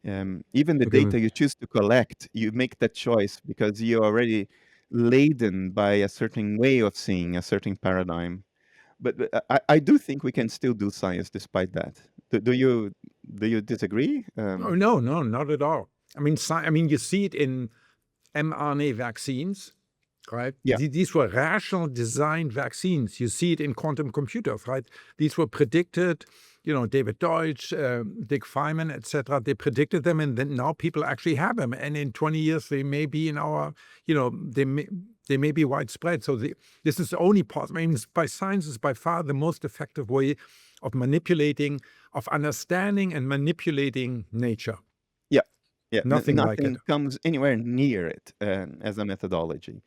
B: Even the
A: Okay.
B: data you choose to collect, you make that choice because you're already laden by a certain way of seeing, a certain paradigm. But I do think we can still do science despite that. Do you disagree?
A: Oh, no, no, not at all. I mean, you see it in mRNA vaccines, right?
B: Yeah,
A: These were rational designed vaccines. You see it in quantum computers, right? These were predicted, David Deutsch, Dick Feynman, etc. They predicted them, and then now people actually have them. And in 20 years, they may be in our, they may be widespread. So this is only possible. I mean, science is by far the most effective way of manipulating, of understanding and manipulating nature.
B: yeah, yeah.
A: Nothing like it.
B: Nothing comes anywhere near it as a methodology.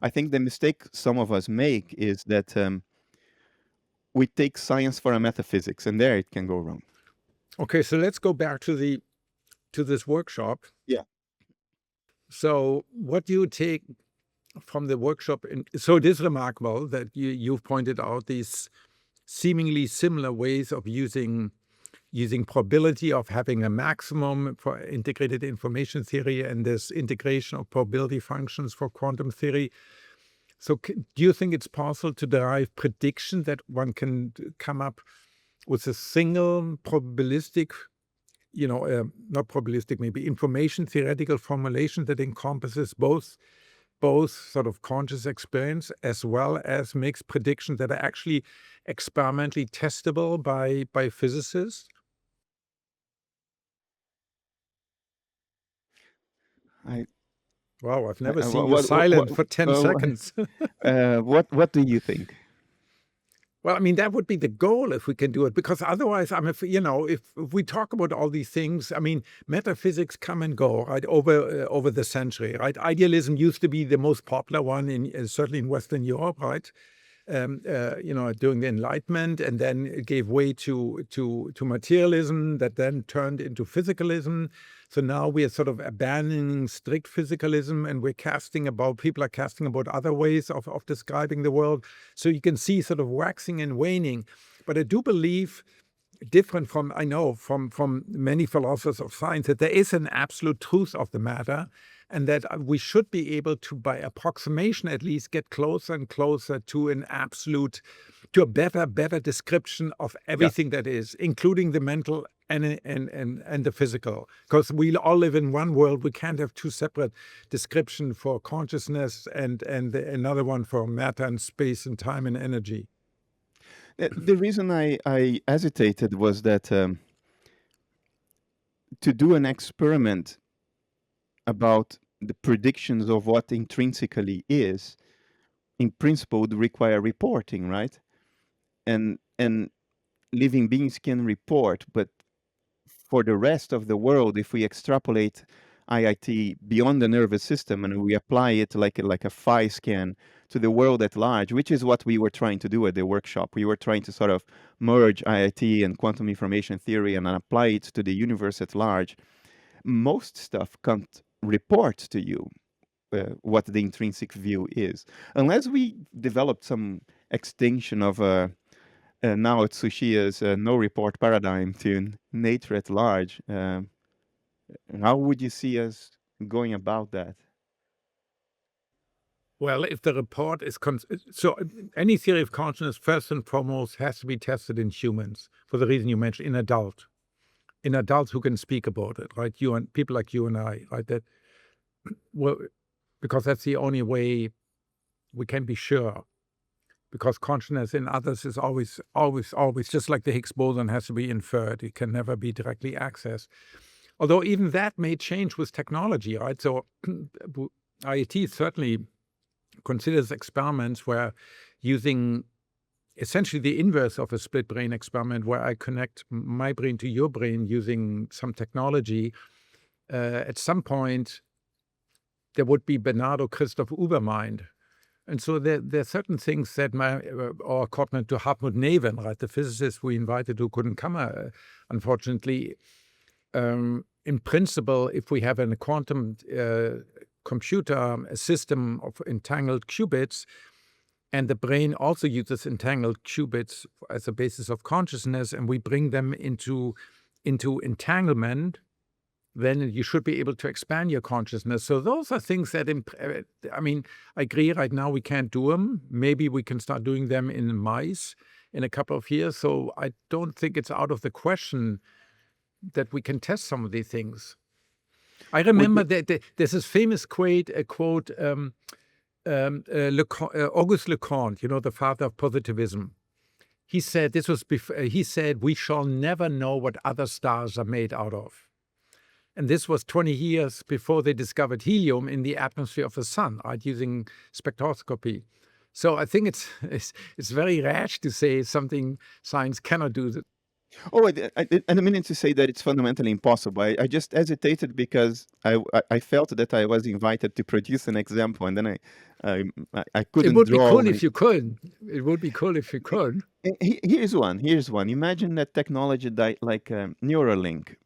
B: I think the mistake some of us make is that we take science for a metaphysics, and there it can go wrong.
A: Okay, so let's go back to this workshop.
B: Yeah.
A: So what do you take from the workshop? So it is remarkable that you've pointed out these seemingly similar ways of using probability, of having a maximum for integrated information theory, and this integration of probability functions for quantum theory. So do you think it's possible to derive prediction that one can come up with a single probabilistic, not probabilistic, maybe information theoretical formulation that encompasses both sort of conscious experience as well as makes predictions that are actually experimentally testable by physicists?
B: I,
A: Wow, I've never
B: I
A: seen you silent for 10 seconds.
B: what do you think?
A: Well, I mean, that would be the goal if we can do it, because otherwise, if we talk about all these things, I mean, metaphysics come and go, right, over the century, right? Idealism used to be the most popular one certainly in Western Europe, right? During the Enlightenment, and then it gave way to materialism that then turned into physicalism. So now we are sort of abandoning strict physicalism, and people are casting about other ways of describing the world. So you can see sort of waxing and waning. But I do believe, different from, I know, from many philosophers of science, that there is an absolute truth of the matter, and that we should be able to, by approximation at least, get closer and closer to a better description of
B: Yeah.
A: everything that is, including the mental and the physical. Because we all live in one world. We can't have two separate descriptions for consciousness and another one for matter and space and time and energy.
B: The reason I hesitated was that to do an experiment about the predictions of what intrinsically is, in principle, would require reporting, right? And living beings can report, but for the rest of the world, if we extrapolate IIT beyond the nervous system and we apply it like a PHI scan to the world at large, which is what we were trying to do at the workshop. We were trying to sort of merge IIT and quantum information theory and apply it to the universe at large. Most stuff can't report to you what the intrinsic view is, unless we developed some extension of now it's Sushi's no report paradigm to nature at large. How would you see us going about that?
A: Well, if the report is so, any theory of consciousness, first and foremost, has to be tested in humans for the reason you mentioned, in adults who can speak about it, right? You and people like you and I, right? Because that's the only way we can be sure. Because consciousness in others is always just like the Higgs boson has to be inferred. It can never be directly accessed. Although even that may change with technology, right? So IIT certainly considers experiments where using essentially the inverse of a split brain experiment, where I connect my brain to your brain using some technology. At some point, there would be Bernardo Kastrup Ubermind, And so there are certain things that or according to Hartmut Neven, right, the physicist we invited who couldn't come, unfortunately, in principle, if we have a quantum computer, a system of entangled qubits, and the brain also uses entangled qubits as a basis of consciousness, and we bring them into entanglement, then you should be able to expand your consciousness. So those are things that, I mean, I agree right now we can't do them. Maybe we can start doing them in mice in a couple of years. So I don't think it's out of the question that we can test some of these things. I remember that there's this famous quote, Auguste Leconte, the father of positivism. He said, he said, we shall never know what other stars are made out of. And this was 20 years before they discovered helium in the atmosphere of the sun, right, using spectroscopy. So I think it's very rash to say something science cannot do.
B: Oh, I didn't mean to say that it's fundamentally impossible. I just hesitated because I felt that I was invited to produce an example, and then I couldn't.
A: It would be
B: draw
A: cool if you could. It would be cool if you could.
B: Here's one. Imagine that technology like Neuralink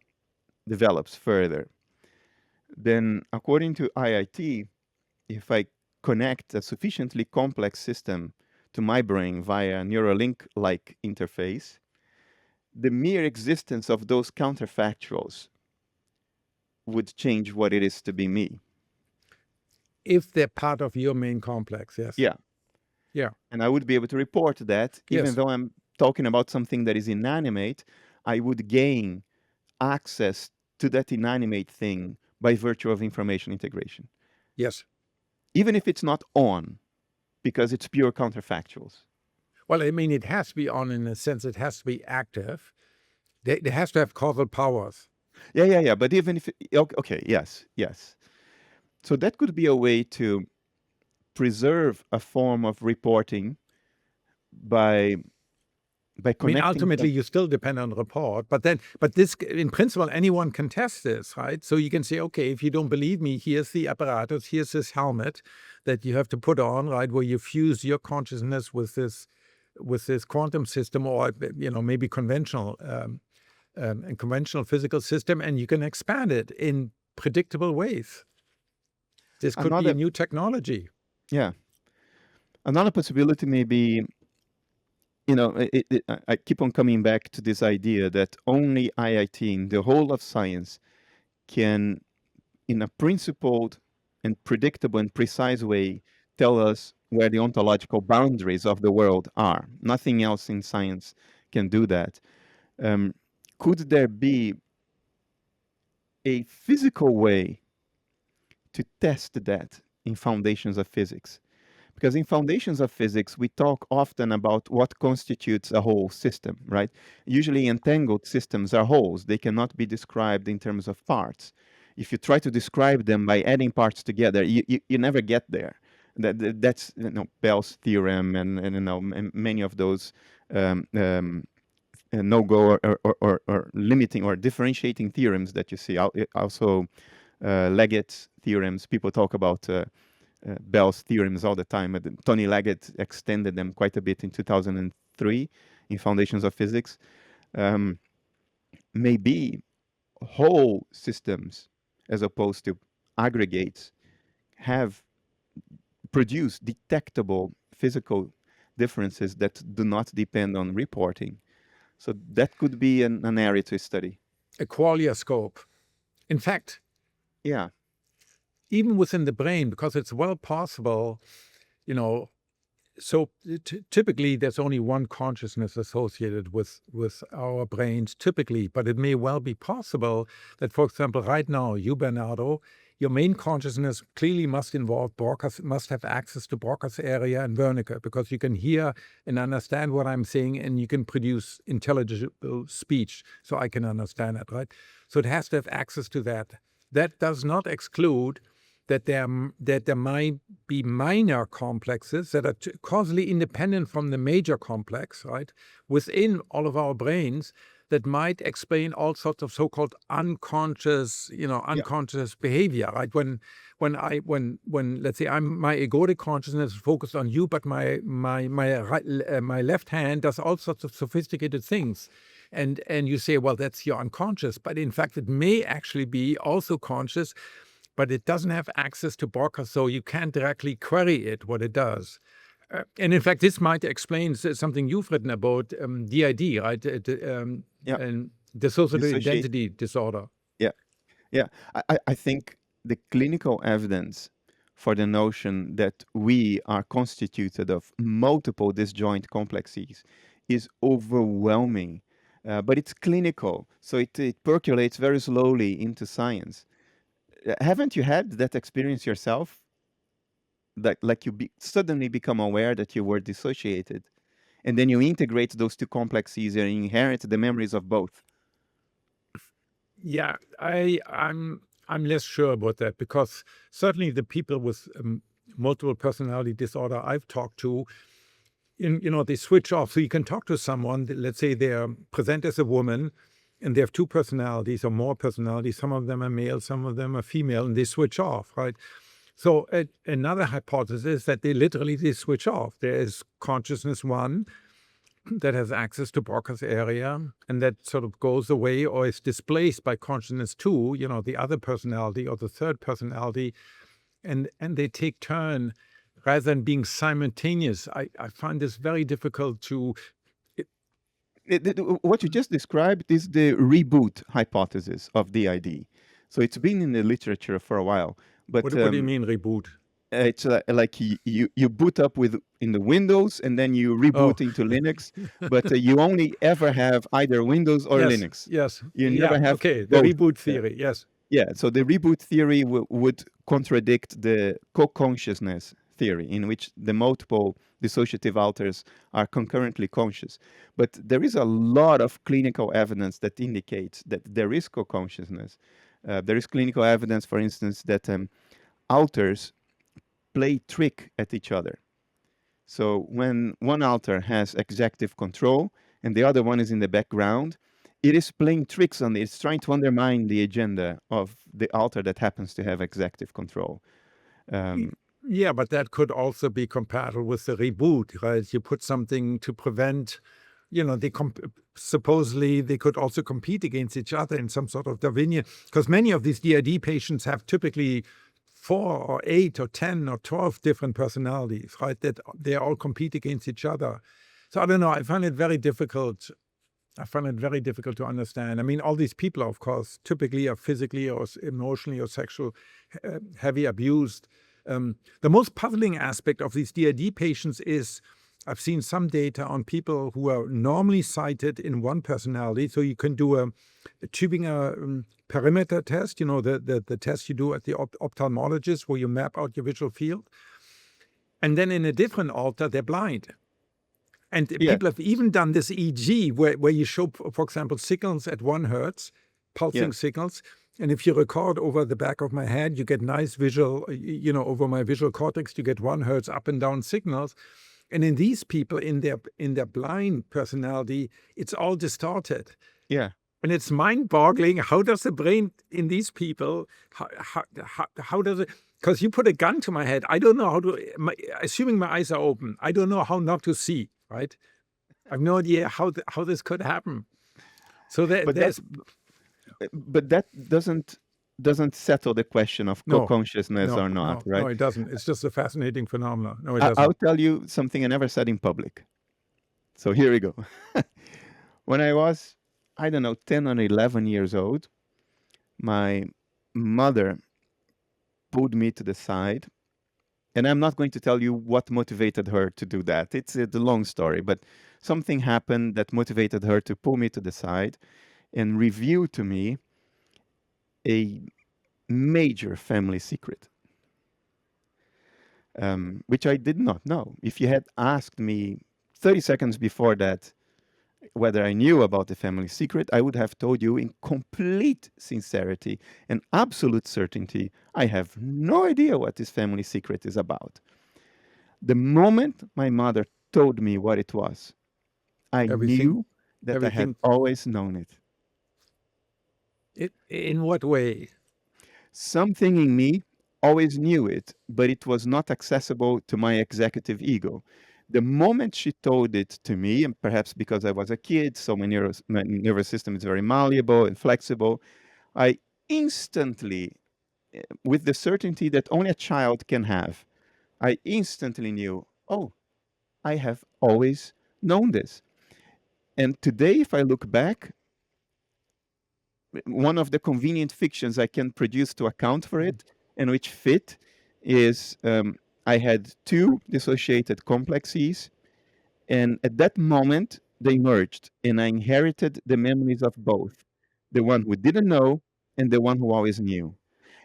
B: develops further. Then, according to IIT, if I connect a sufficiently complex system to my brain via a Neuralink-like interface, the mere existence of those counterfactuals would change what it is to be me.
A: If they're part of your main complex, yes.
B: Yeah.
A: Yeah.
B: And I would be able to report that, even though I'm talking about something that is inanimate, I would gain access to that inanimate thing by virtue of information integration.
A: Yes.
B: Even if it's not on, because it's pure counterfactuals.
A: Well, I mean, it has to be on in a sense. It has to be active. It has to have causal powers.
B: Yeah. But even if, okay, yes. So that could be a way to preserve a form of reporting by connecting.
A: I mean, ultimately, you still depend on report, but this, in principle, anyone can test this, right? So you can say, okay, if you don't believe me, here's the apparatus, here's this helmet that you have to put on, right, where you fuse your consciousness with this quantum system, or maybe conventional physical system, and you can expand it in predictable ways. This could be a new technology.
B: Yeah. Another possibility may be, I keep on coming back to this idea that only IIT in the whole of science can, in a principled and predictable and precise way, tell us where the ontological boundaries of the world are. Nothing else in science can do that. Could there be a physical way to test that in foundations of physics? Because in foundations of physics, we talk often about what constitutes a whole system, right? Usually entangled systems are wholes. They cannot be described in terms of parts. If you try to describe them by adding parts together, you never get there. That's Bell's theorem and many of those no-go or limiting or differentiating theorems that you see. Also, Leggett's theorems. People talk about Bell's theorems all the time. Tony Leggett extended them quite a bit in 2003 in Foundations of Physics. Maybe whole systems, as opposed to aggregates, have produced detectable physical differences that do not depend on reporting. So that could be an area to study.
A: A qualia scope. In fact,
B: yeah,
A: even within the brain, because it's well possible, so typically there's only one consciousness associated with our brains, typically, but it may well be possible that, for example, right now, you, Bernardo, your main consciousness clearly must involve Broca's, must have access to Broca's area and Wernicke, because you can hear and understand what I'm saying, and you can produce intelligible speech, so I can understand it, right? So it has to have access to that. That does not exclude that there might be minor complexes that are causally independent from the major complex, right, within all of our brains, that might explain all sorts of so-called unconscious, unconscious behavior, right? When let's say my egoic consciousness is focused on you, but my left hand does all sorts of sophisticated things. And you say, well, that's your unconscious, but in fact, it may actually be also conscious, but it doesn't have access to Broca, so you can't directly query it, what it does. And in fact, this might explain something you've written about DID, right?
B: Yeah.
A: And dissociative
B: Dissociate.
A: identity disorder.
B: Yeah. I think the clinical evidence for the notion that we are constituted of multiple disjoint complexes is overwhelming. But it's clinical, so it percolates very slowly into science. Haven't you had that experience yourself? Like you suddenly become aware that you were dissociated, and then you integrate those two complexes and inherit the memories of both.
A: Yeah, I'm less sure about that, because certainly the people with multiple personality disorder I've talked to, they switch off. So you can talk to someone, let's say they're present as a woman, and they have two personalities or more personalities. Some of them are male, some of them are female, and they switch off, right? So another hypothesis is that they switch off. There is consciousness one that has access to Broca's area, and that sort of goes away or is displaced by consciousness two, the other personality or the third personality, and they take turn rather than being simultaneous. I find this very difficult to.
B: What you just described is the reboot hypothesis of DID. So it's been in the literature for a while. But
A: What do you mean reboot?
B: it's like you boot up in the Windows, and then you reboot into Linux, but you only ever have either Windows or
A: Yes,
B: Linux.
A: yes.
B: You never have
A: okay, the
B: both.
A: reboot theory, yes.
B: Yeah, so the reboot theory would contradict the co-consciousness theory, in which the multiple dissociative alters are concurrently conscious. But there is a lot of clinical evidence that indicates that there is co-consciousness. There is clinical evidence, for instance, that alters play trick at each other. So when one alter has executive control and the other one is in the background, it is playing tricks on it. It's trying to undermine the agenda of the alter that happens to have executive control.
A: Yeah, but that could also be compatible with the reboot, right? You put something to prevent, supposedly they could also compete against each other in some sort of Darwinian, because many of these DID patients have typically 4 or 8 or 10 or 12 different personalities, right? That they all compete against each other. So I don't know. I find it very difficult to understand. I mean, all these people, of course, typically are physically or emotionally or sexually heavy abused. The most puzzling aspect of these DID patients is I've seen some data on people who are normally sighted in one personality. So you can do a Tubinger perimeter test, the test you do at the ophthalmologist where you map out your visual field. And then in a different alter, they're blind. And people have even done this EEG where you show, for example, signals at 1 hertz, pulsing signals. And if you record over the back of my head, you get nice visual, over my visual cortex, you get 1 hertz up and down signals. And in these people, in their blind personality, it's all distorted.
B: Yeah.
A: And it's mind-boggling. How does the brain in these people, how does it, because you put a gun to my head, I don't know how to, assuming my eyes are open, I don't know how not to see, right? I have no idea how this could happen. So
B: but that doesn't settle the question of co-consciousness or not, right?
A: No, it doesn't. It's just a fascinating phenomenon. No, it doesn't.
B: I'll tell you something I never said in public. So here we go. When I was, 10 or 11 years old, my mother pulled me to the side. And I'm not going to tell you what motivated her to do that. It's a long story, but something happened that motivated her to pull me to the side and reveal to me a major family secret, which I did not know. If you had asked me 30 seconds before that whether I knew about the family secret, I would have told you in complete sincerity and absolute certainty, I have no idea what this family secret is about. The moment my mother told me what it was, I knew that I had
A: Everything.
B: always known it.
A: In what way?
B: Something in me always knew it, but it was not accessible to my executive ego. The moment she told it to me, and perhaps because I was a kid, so my nervous system is very malleable and flexible, I instantly, with the certainty that only a child can have, I instantly knew, oh, I have always known this. And today, if I look back, one of the convenient fictions I can produce to account for it and which fit is I had two dissociated complexes, and at that moment they merged, and I inherited the memories of both, the one who didn't know and the one who always knew.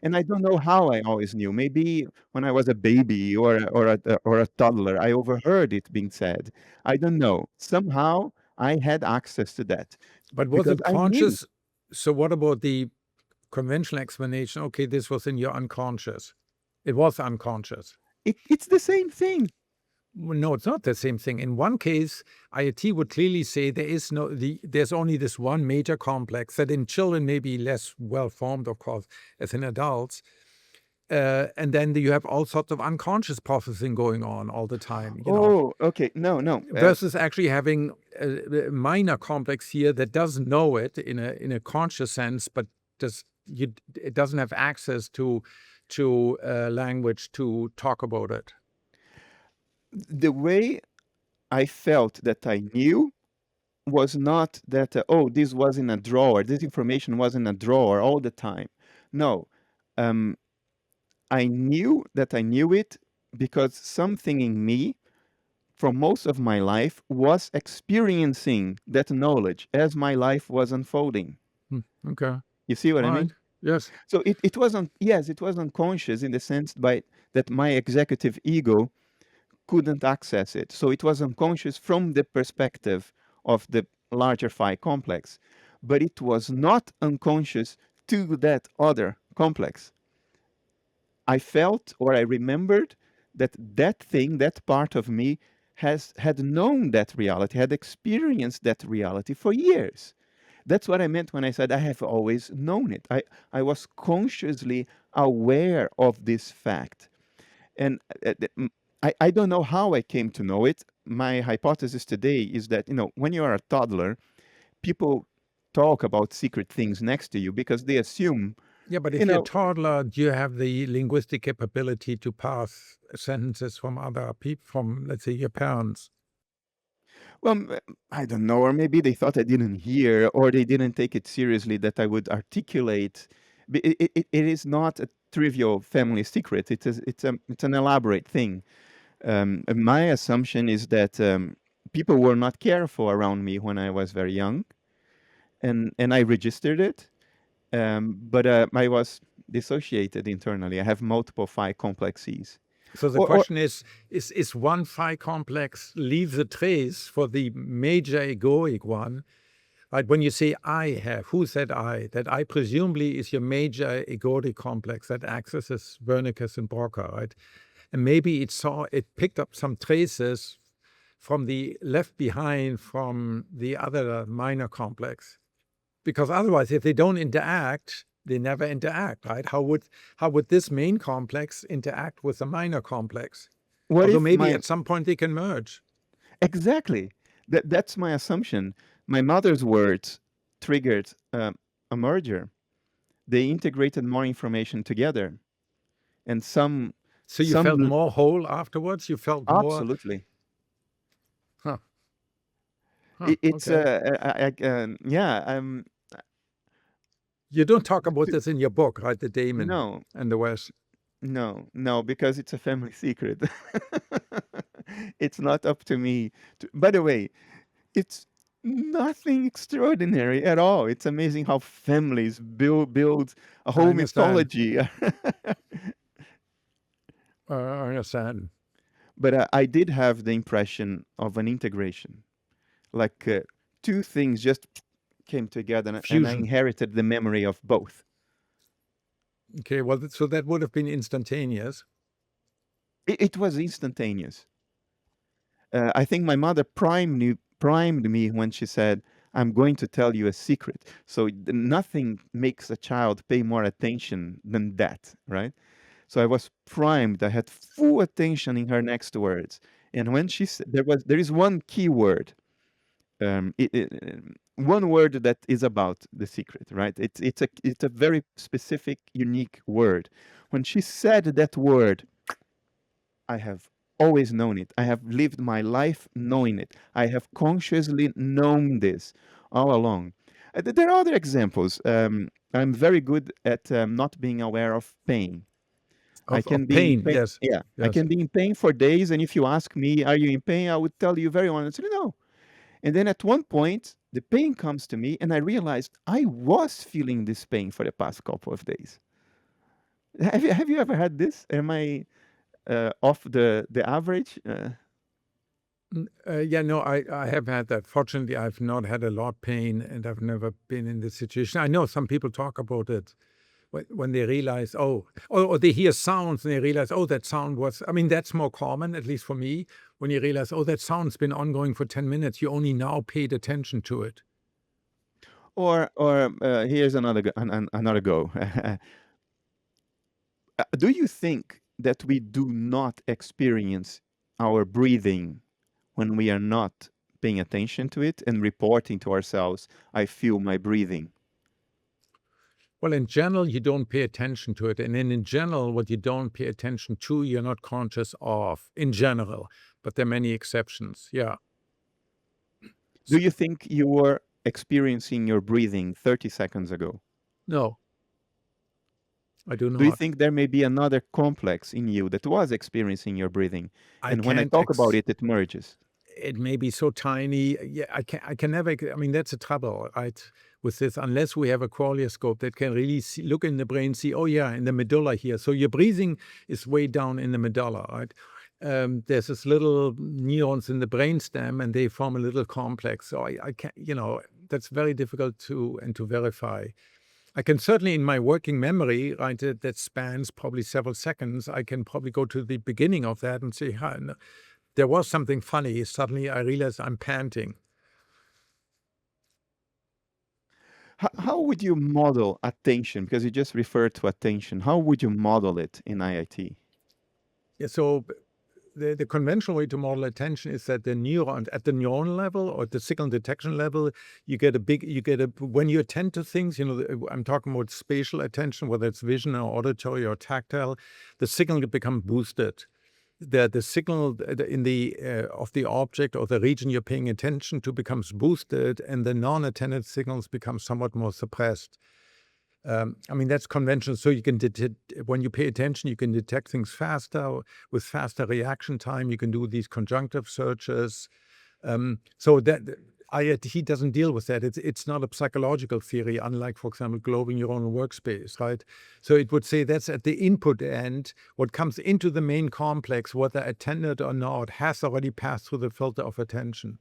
B: And I don't know how I always knew. Maybe when I was a baby or a toddler, I overheard it being said. I don't know. Somehow I had access to that
A: But was
B: because
A: it
B: I knew.
A: conscious? So what about the conventional explanation? Okay, this was in your unconscious. It was unconscious.
B: It's the same thing.
A: Well, no, it's not the same thing. In one case, IoT would clearly say there's only this one major complex that in children may be less well formed, of course, as in adults. And then you have all sorts of unconscious processing going on all the time,
B: Oh, okay. No.
A: versus actually having a minor complex here that doesn't know it in a conscious sense, but it doesn't have access to language to talk about it.
B: The way I felt that I knew was not that, oh, this was in a drawer. This information was in a drawer all the time. No. Um, I knew that I knew it because something in me for most of my life was experiencing that knowledge as my life was unfolding.
A: Okay.
B: You see what I
A: All right.
B: mean?
A: Yes.
B: So it wasn't, yes, it was unconscious in the sense that my executive ego couldn't access it. So it was unconscious from the perspective of the larger phi complex, but it was not unconscious to that other complex. I felt or I remembered that thing, that part of me had known that reality, had experienced that reality for years. That's what I meant when I said I have always known it. I was consciously aware of this fact. And I don't know how I came to know it. My hypothesis today is that, when you are a toddler, people talk about secret things next to you because they assume,
A: Yeah, but
B: you
A: if you're a
B: know,
A: toddler, do you have the linguistic capability to pass sentences from other people, from, let's say, your parents?
B: well, I don't know, or maybe they thought I didn't hear, or they didn't take it seriously that I would articulate. It is not a trivial family secret. It's an elaborate thing. And my assumption is that people were not careful around me when I was very young, and I registered it, but I was dissociated internally. I have multiple phi complexes.
A: So the
B: Or
A: question is one phi complex leaves a trace for the major egoic one? Right? When you say I have, who said I? That I presumably is your major egoic complex that accesses Wernicke's and Broca, right? And maybe it picked up some traces from the left behind from the other minor complex. Because otherwise, if they don't interact, they never interact, right? How would this main complex interact with the minor complex?
B: what
A: Although
B: if
A: maybe
B: my
A: at some point they can merge.
B: exactly that's my assumption. My mother's words triggered a merger. They integrated more information together, and
A: So you felt
B: some
A: more whole afterwards? You felt more,
B: absolutely.
A: huh, huh,
B: It's
A: okay.
B: yeah.
A: You don't talk about
B: t-
A: this in your book, right? The Daemon
B: no,
A: and the West.
B: no, because it's a family secret. It's not up to me. By the way, it's nothing extraordinary at all. It's amazing how families build a
A: I
B: whole
A: understand.
B: mythology.
A: I understand.
B: But I did have the impression of an integration, like two things just came together, and I
A: Fusion.
B: inherited the memory of both.
A: Okay, well, so that would have been instantaneous.
B: It was instantaneous. I think my mother primed me when she said, I'm going to tell you a secret. So nothing makes a child pay more attention than that, right? So I was primed. I had full attention in her next words. And when she said, there is one key word, one word that is about the secret, right? It's a very specific, unique word. When she said that word, I have always known it. I have lived my life knowing it. I have consciously known this all along. There are other examples. I'm very good at not being aware of pain. I can
A: Of
B: be in
A: pain,
B: pain.
A: yes,
B: Yeah, I
A: yes.
B: can be in pain for days. And if you ask me, are you in pain? I would tell you very honestly, no. And then at one point, the pain comes to me, and I realized I was feeling this pain for the past couple of days. Have you ever had this? Am I off the average?
A: Yeah, no, I have had that. Fortunately, I've not had a lot pain, and I've never been in this situation. I know some people talk about it when they realize, oh, or they hear sounds and they realize, oh, that sound was, I mean, that's more common, at least for me, when you realize, oh, that sound's been ongoing for 10 minutes. You only now paid attention to it.
B: Or here's another go. Do you think that we do not experience our breathing when we are not paying attention to it and reporting to ourselves, I feel my breathing?
A: Well, in general, you don't pay attention to it. And then in general, what you don't pay attention to, you're not conscious of, in general. But there are many exceptions. Yeah.
B: Do you think you were experiencing your breathing 30 seconds ago?
A: No, I do
B: Do you
A: not.
B: think there may be another complex in you that was experiencing your breathing?
A: I
B: And when I
A: can't
B: talk about it, it merges.
A: it may be so tiny. Yeah, I can never, I mean, that's the trouble, right? With this, unless we have a qualioscope that can really see, look in the brain, see, oh yeah, in the medulla here. So your breathing is way down in the medulla, right? There's this little neurons in the brainstem, and they form a little complex. So I can't, that's very difficult to verify. I can certainly, in my working memory, right, that spans probably several seconds, I can probably go to the beginning of that and say, huh, no, there was something funny. Suddenly I realized I'm panting.
B: How would you model attention? Because you just referred to attention. How would you model it in IIT?
A: Yeah, so the conventional way to model attention is that at the neuron level or the signal detection level, when you attend to things, I'm talking about spatial attention, whether it's vision or auditory or tactile, the signal becomes boosted. The signal in the of the object or the region you're paying attention to becomes boosted, and the non-attended signals become somewhat more suppressed. I mean, that's conventional. So you can when you pay attention, you can detect things faster with faster reaction time. You can do these conjunctive searches. So that IIT doesn't deal with that. It's not a psychological theory, unlike, for example, global neuronal workspace, right? So it would say that's at the input end. What comes into the main complex, whether attended or not, has already passed through the filter of attention.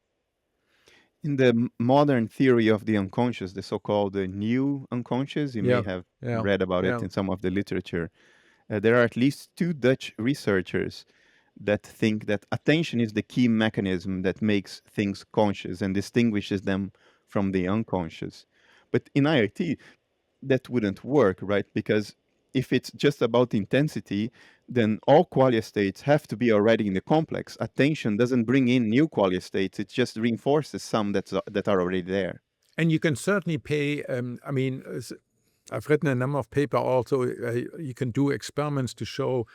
B: In the modern theory of the unconscious, the so-called new unconscious, you may
A: Yeah,
B: have
A: yeah,
B: read about it
A: yeah.
B: in some of the literature. There are at least two Dutch researchers that think that attention is the key mechanism that makes things conscious and distinguishes them from the unconscious. But in IIT, that wouldn't work, right? Because if it's just about intensity, then all qualia states have to be already in the complex. Attention doesn't bring in new qualia states; it just reinforces some that are already there.
A: And you can certainly pay, I mean, I've written a number of papers also. You can do experiments to show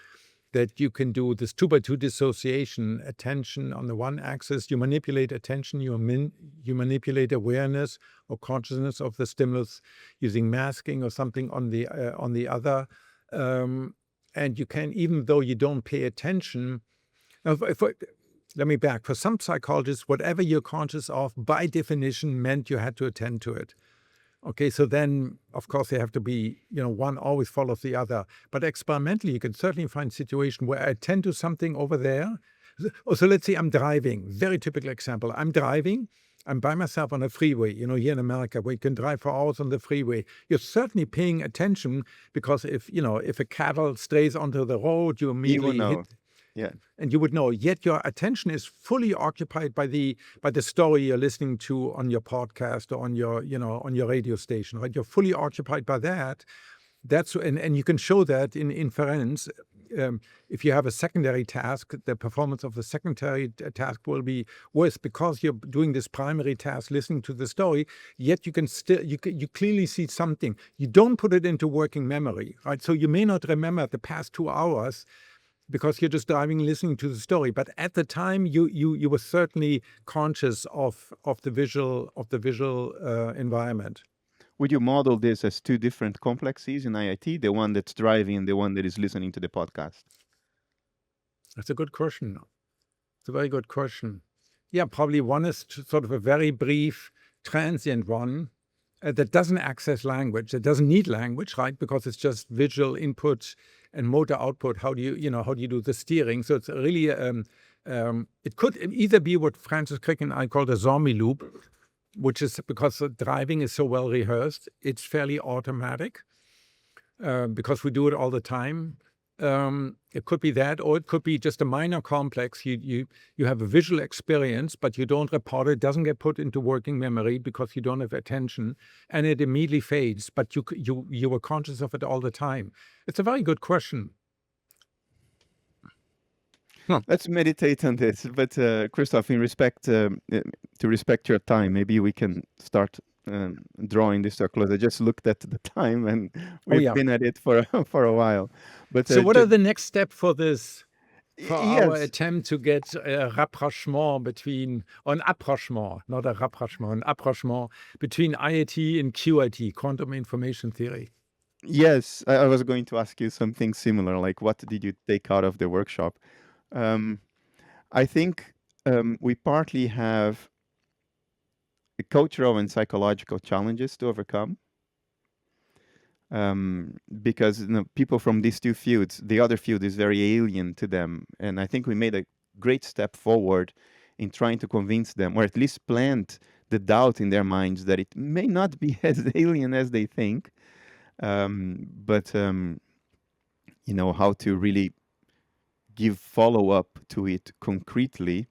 A: that you can do this 2x2 dissociation, attention on the one axis. You manipulate attention, you manipulate awareness or consciousness of the stimulus using masking or something on the other. And you can, even though you don't pay attention, now, let me back. For some psychologists, whatever you're conscious of, by definition, meant you had to attend to it. Okay, so then, of course, they have to be, one always follows the other. But experimentally, you can certainly find situations where I attend to something over there. So let's say I'm driving. Very typical example. I'm driving. I'm by myself on a freeway. Here in America, where you can drive for hours on the freeway. You're certainly paying attention because if a cattle strays onto the road, you
B: You will
A: immediately hit.
B: know. Yeah.
A: And you would know, yet your attention is fully occupied by the story you're listening to on your podcast or on your, on your radio station, right? You're fully occupied by that. And you can show that in inference. If you have a secondary task, the performance of the secondary task will be worse because you're doing this primary task, listening to the story. Yet you can still you clearly see something. You don't put it into working memory, right? So you may not remember the past 2 hours because you're just driving, listening to the story. But at the time, you were certainly conscious of the visual environment.
B: Would you model this as two different complexes in IIT, the one that's driving and the one that is listening to the podcast?
A: That's a good question. It's a very good question. Yeah, probably one is sort of a very brief, transient one that doesn't access language, that doesn't need language, right? Because it's just visual input and motor output. How do you do the steering? So it's really, it could either be what Francis Crick and I call the zombie loop, which is because the driving is so well rehearsed, it's fairly automatic because we do it all the time. It could be that, or it could be just a minor complex. You have a visual experience, but you don't report it. It doesn't get put into working memory because you don't have attention, and it immediately fades. But you were conscious of it all the time. It's a very good question.
B: Let's meditate on this. But Christof, to respect your time, maybe we can start drawing this to a close. I just looked at the time, and we've been at it for a while. But
A: so, what are the next steps for this? For our
B: yes,
A: attempt to get a rapprochement between, or an approachment, not a rapprochement, an approachement between IIT and QIT, quantum information theory.
B: yes, I was going to ask you something similar. Like, what did you take out of the workshop? I think we partly have cultural and psychological challenges to overcome. Because people from these two fields, the other field is very alien to them. And I think we made a great step forward in trying to convince them, or at least plant the doubt in their minds that it may not be as alien as they think. But how to really give follow-up to it concretely,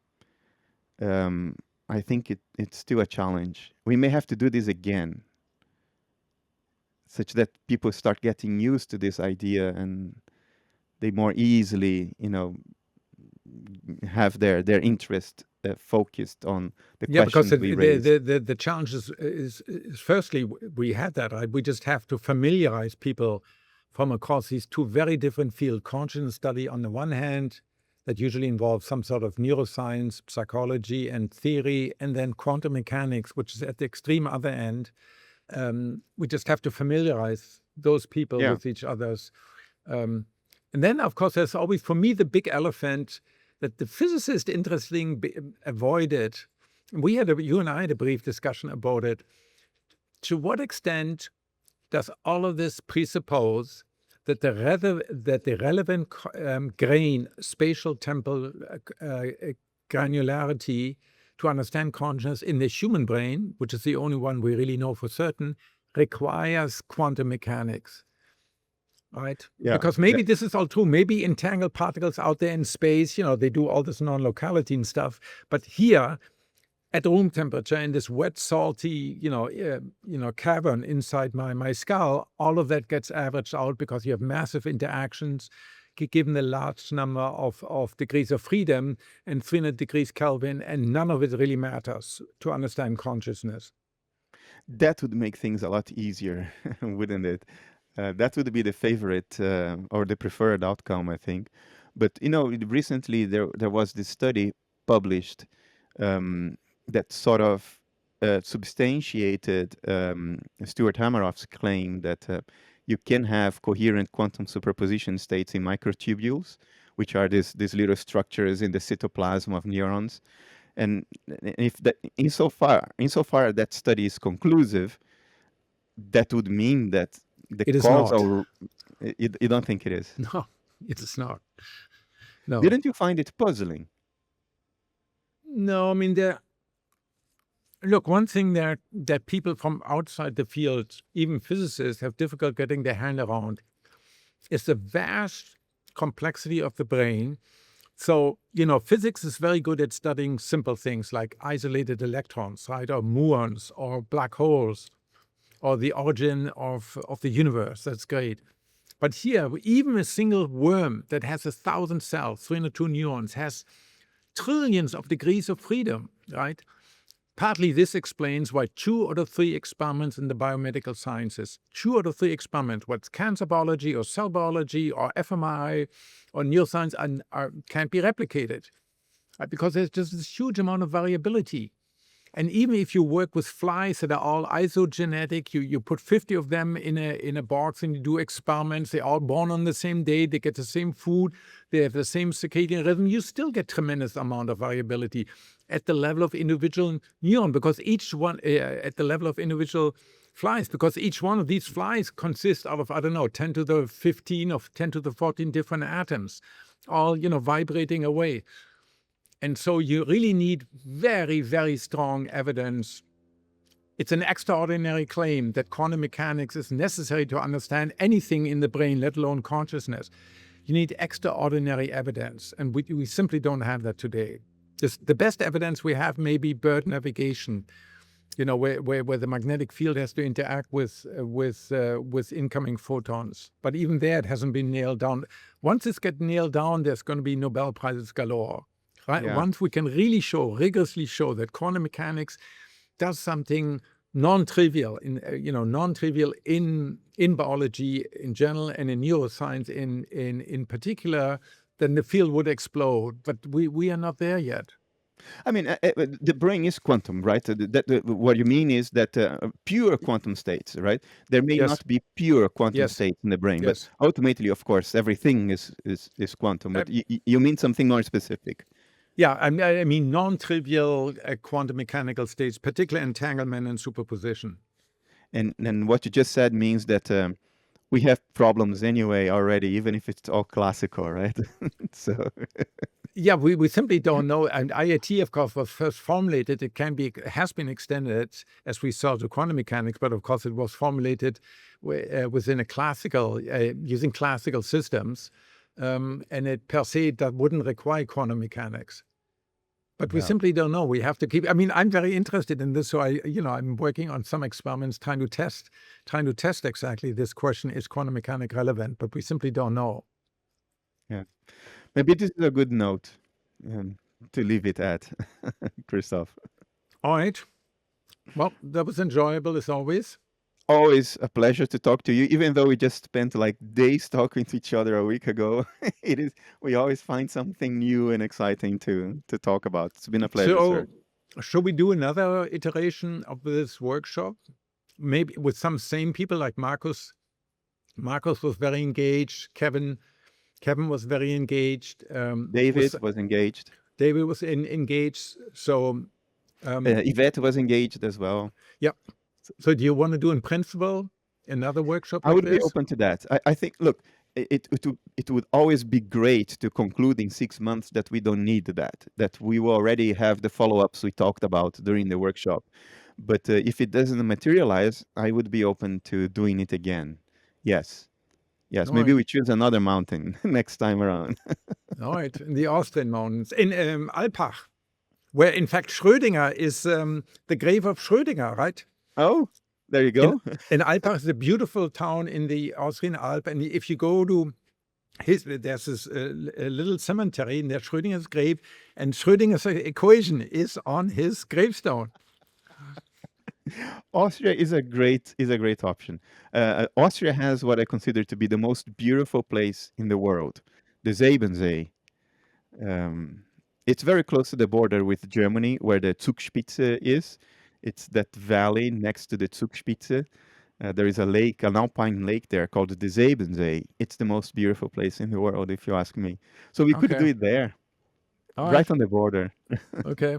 B: I think it's still a challenge. We may have to do this again, such that people start getting used to this idea and they more easily, have their interest focused on the questions
A: because
B: we raise.
A: the challenge is firstly, we had that, right? We just have to familiarize people from across these two very different fields. Consciousness study on the one hand, that usually involves some sort of neuroscience, psychology, and theory, and then quantum mechanics, which is at the extreme other end. We just have to familiarize those people with each other's. And then, of course, there's always, for me, the big elephant that the physicist, avoided. You and I had a brief discussion about it. To what extent does all of this presuppose that the relevant grain, spatial temporal granularity to understand consciousness in the human brain, which is the only one we really know for certain, requires quantum mechanics, right?
B: Yeah.
A: Because maybe this is all true. Maybe entangled particles out there in space, they do all this non-locality and stuff. But here, at room temperature, in this wet, salty, cavern inside my skull, all of that gets averaged out because you have massive interactions, given the large number of degrees of freedom and 300 degrees Kelvin, and none of it really matters to understand consciousness.
B: That would make things a lot easier, wouldn't it? That would be the favorite or the preferred outcome, I think. But, recently there was this study published that sort of substantiated Stuart Hameroff's claim that you can have coherent quantum superposition states in microtubules, which are these little structures in the cytoplasm of neurons. And if that, insofar that study is conclusive, that would mean that the causal. You don't think it is?
A: No, it is not. No.
B: Didn't you find it puzzling?
A: No, I mean, look, one thing that people from outside the field, even physicists, have difficult getting their hand around is the vast complexity of the brain, So, physics is very good at studying simple things like isolated electrons, right? Or muons or black holes or the origin of the universe. That's great. But here, even a single worm that has 1,000 cells, 302 neurons, has trillions of degrees of freedom, right? Partly this explains why 2 out of 3 experiments in the biomedical sciences, 2 out of 3 experiments, what's cancer biology or cell biology or fMRI or neuroscience, can't be replicated, right? Because there's just this huge amount of variability. And even if you work with flies that are all isogenetic, you put 50 of them in a box and you do experiments, they're all born on the same day, they get the same food, they have the same circadian rhythm, you still get tremendous amount of variability at the level of individual neuron, because each one, at the level of individual flies, because each one of these flies consists of, 10 to the 15 or 10 to the 14 different atoms, all, vibrating away. And so you really need very, very strong evidence. It's an extraordinary claim that quantum mechanics is necessary to understand anything in the brain, let alone consciousness. You need extraordinary evidence, and we simply don't have that today. The best evidence we have may be bird navigation, where the magnetic field has to interact with incoming photons. But even there, it hasn't been nailed down. Once it's get nailed down, there's going to be Nobel Prizes galore. Right?
B: Yeah.
A: Once we can really rigorously show that quantum mechanics does something non-trivial in biology in general and in neuroscience in particular, then the field would explode. But we are not there yet.
B: I mean, the brain is quantum, right? What you mean is that pure quantum states, right? There may
A: Yes.
B: not be pure quantum
A: Yes.
B: states in the brain,
A: Yes.
B: but ultimately, of course, everything is quantum. But you mean something more specific?
A: Yeah, I mean non-trivial quantum mechanical states, particularly entanglement and superposition.
B: And what you just said means that we have problems anyway already, even if it's all classical, right? So
A: yeah, we simply don't know. And IIT, of course, was first formulated. It has been extended, as we saw, to quantum mechanics, but of course it was formulated within a classical, using classical systems. And it per se, that wouldn't require quantum mechanics. But we simply don't know. We have to keep, I'm very interested in this. So I'm working on some experiments trying to test exactly this question, is quantum mechanics relevant? But we simply don't know.
B: Yeah. Maybe this is a good note to leave it at, Christof.
A: All right. Well, that was enjoyable as always.
B: Always a pleasure to talk to you, even though we just spent like days talking to each other a week ago. We always find something new and exciting to talk about. It's been a pleasure, sir.
A: Should we do another iteration of this workshop? Maybe with some same people like Marcus. Marcus was very engaged. Kevin was very engaged.
B: David was engaged.
A: David was engaged. So
B: Yvette was engaged as well.
A: Yeah. So do you want to do in principle another workshop
B: I
A: like
B: would
A: this?
B: be open to that. I think, look, it would always be great to conclude in 6 months that we don't need that we will already have the follow-ups we talked about during the workshop. But if it doesn't materialize, I would be open to doing it again. Yes. Yes,
A: All
B: maybe
A: right.
B: we choose another mountain next time around.
A: All right, in the Austrian mountains, in Alpach, where in fact Schrödinger is the grave of Schrödinger, right?
B: Oh, there you go.
A: And Alpach is a beautiful town in the Austrian Alps, and if you go to there's this a little cemetery near Schrödinger's grave, and Schrödinger's equation is on his gravestone.
B: Austria is a great option. Austria has what I consider to be the most beautiful place in the world, the Zebensee. It's very close to the border with Germany, where the Zugspitze is. It's that valley next to the Zugspitze. There is a lake, an alpine lake there called the Zebensee. It's the most beautiful place in the world, if you ask me. So we could do it there, right on the border.
A: Okay.